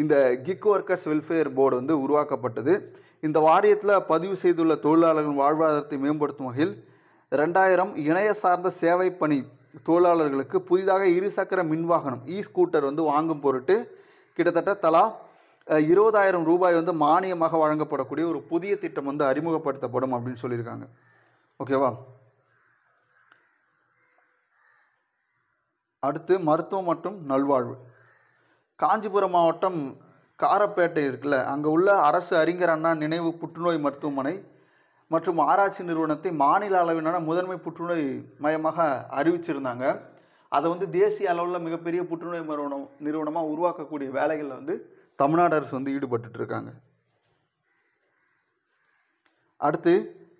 இந்த கிக் ஒர்க்கர்ஸ் வெல்ஃபேர் போர்டு வந்து உருவாக்கப்பட்டது. இந்த வாரியத்தில் பதிவு செய்துள்ள தொழிலாளர்களின் வாழ்வாதாரத்தை மேம்படுத்தும் வகையில் 2000 இணைய சார்ந்த சேவை பணி தொழிலாளர்களுக்கு புதிதாக 2 சக்கர மின்வாகனம் ஸ்கூட்டர் வந்து வாங்கும் பொருட்டு கிட்டத்தட்ட தலா 20,000 ரூபாய் வந்து மானியமாக வழங்கப்படக்கூடிய ஒரு புதிய திட்டம் வந்து அறிமுகப்படுத்தப்படும் அப்படின்னு சொல்லியிருக்காங்க. ஓகேவா, அடுத்து மருத்துவம் மற்றும் நல்வாழ்வு. காஞ்சிபுரம் மாவட்டம் காரப்பேட்டை இருக்குல்ல, அங்கே உள்ள அரசு அறிஞர் அண்ணா நினைவு புற்றுநோய் மருத்துவமனை மற்றும் ஆராய்ச்சி நிறுவனத்தை மாநில அளவிலான முதன்மை புற்றுநோய் மையமாக அறிவிச்சிருந்தாங்க. அதை வந்து தேசிய அளவில் மிகப்பெரிய புற்றுநோய் நிறுவனமாக உருவாக்கக்கூடிய வேலைகளில் வந்து தமிழ்நாடு அரசு வந்து ஈடுபட்டு இருக்காங்க. அடுத்து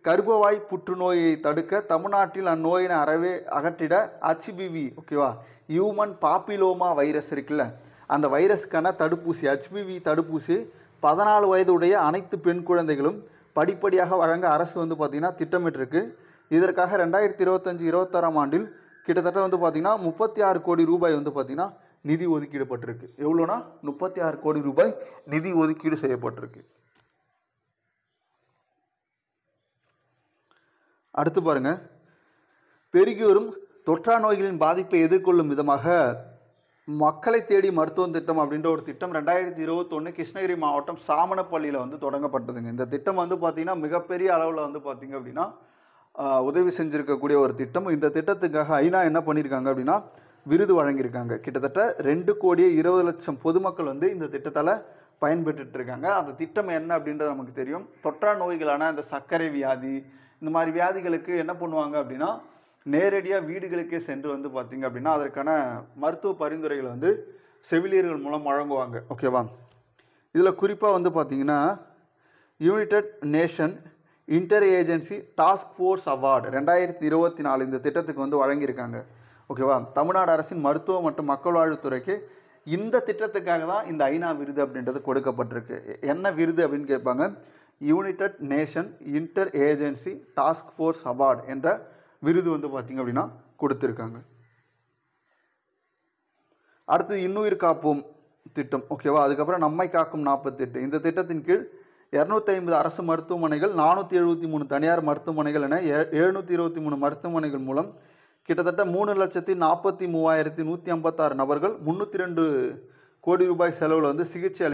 கர்ப்பவாய் புற்றுநோயை தடுக்க தமிழ்நாட்டில் அந்நோயினை அறவே அகற்றிட HPV, ஓகேவா, ஹியூமன் பாப்பிலோமா வைரஸ் இருக்குல்ல, அந்த வைரஸ்க்கான தடுப்பூசி HPV தடுப்பூசி 14 வயதுடைய அனைத்து பெண் குழந்தைகளும் படிப்படியாக வழங்க அரசு வந்து பார்த்திங்கன்னா திட்டமிட்டிருக்கு. இதற்காக 2025-26 ஆண்டில் கிட்டத்தட்ட வந்து பார்த்திங்கன்னா 36 கோடி ரூபாய் வந்து பார்த்திங்கன்னா நிதி ஒதுக்கீடுபட்டிருக்கு. எவ்வளோனா 36 கோடி ரூபாய் நிதி ஒதுக்கீடு செய்யப்பட்டிருக்கு. அடுத்து பாருங்கள், பெருகி வரும் தொற்றா நோய்களின் பாதிப்பை எதிர்கொள்ளும் விதமாக மக்களை தேடி மருத்துவம் திட்டம் அப்படின்ற ஒரு திட்டம் 2021 கிருஷ்ணகிரி மாவட்டம் சாமனப்பள்ளியில் வந்து தொடங்கப்பட்டதுங்க. இந்த திட்டம் வந்து பார்த்திங்கன்னா மிகப்பெரிய அளவில் வந்து பார்த்திங்க அப்படின்னா உதவி செஞ்சுருக்கக்கூடிய ஒரு திட்டம். இந்த திட்டத்துக்காக ஐநா என்ன பண்ணியிருக்காங்க அப்படின்னா விருது வழங்கியிருக்காங்க. கிட்டத்தட்ட 2,20,00,000 பொதுமக்கள் வந்து இந்த திட்டத்தால் பயன்பெற்று இருக்காங்க. அந்த திட்டம் என்ன அப்படின்றது நமக்கு தெரியும். தொற்றா நோய்களான இந்த சர்க்கரை வியாதி, இந்த மாதிரி வியாதிகளுக்கு என்ன பண்ணுவாங்க அப்படின்னா நேரடியாக வீடுகளுக்கே சென்று வந்து பார்த்திங்க அப்படின்னா அதற்கான மருத்துவ பரிந்துரைகளை வந்து செவிலியர்கள் மூலம் வழங்குவாங்க. ஓகேவா, இதில் குறிப்பாக வந்து பார்த்திங்கன்னா United nation inter agency task force award 2024 இந்த திட்டத்துக்கு வந்து வழங்கியிருக்காங்க. ஓகேவா, தமிழ்நாடு அரசின் மருத்துவ மற்றும் மக்கள் வாழ்வுத்துறைக்கு இந்த திட்டத்துக்காக தான் இந்த ஐநா விருது அப்படின்றது கொடுக்கப்பட்டிருக்கு. என்ன விருது அப்படின்னு கேட்பாங்க. United nation inter agency task force award என்ற விருது வந்து பார்த்திங்க அப்படின்னா கொடுத்துருக்காங்க. அடுத்தது இன்னுயிர் காப்போம் திட்டம், ஓகேவா. அதுக்கப்புறம் நம்மை காக்கும் 48. இந்த திட்டத்தின் கீழ் 250 அரசு மருத்துவமனைகள், 473 தனியார் மருத்துவமனைகள் என 723 மருத்துவமனைகள் மூலம் கிட்டத்தட்ட 3,43,156 நபர்கள் 302 கோடி ரூபாய் செலவில் வந்து சிகிச்சை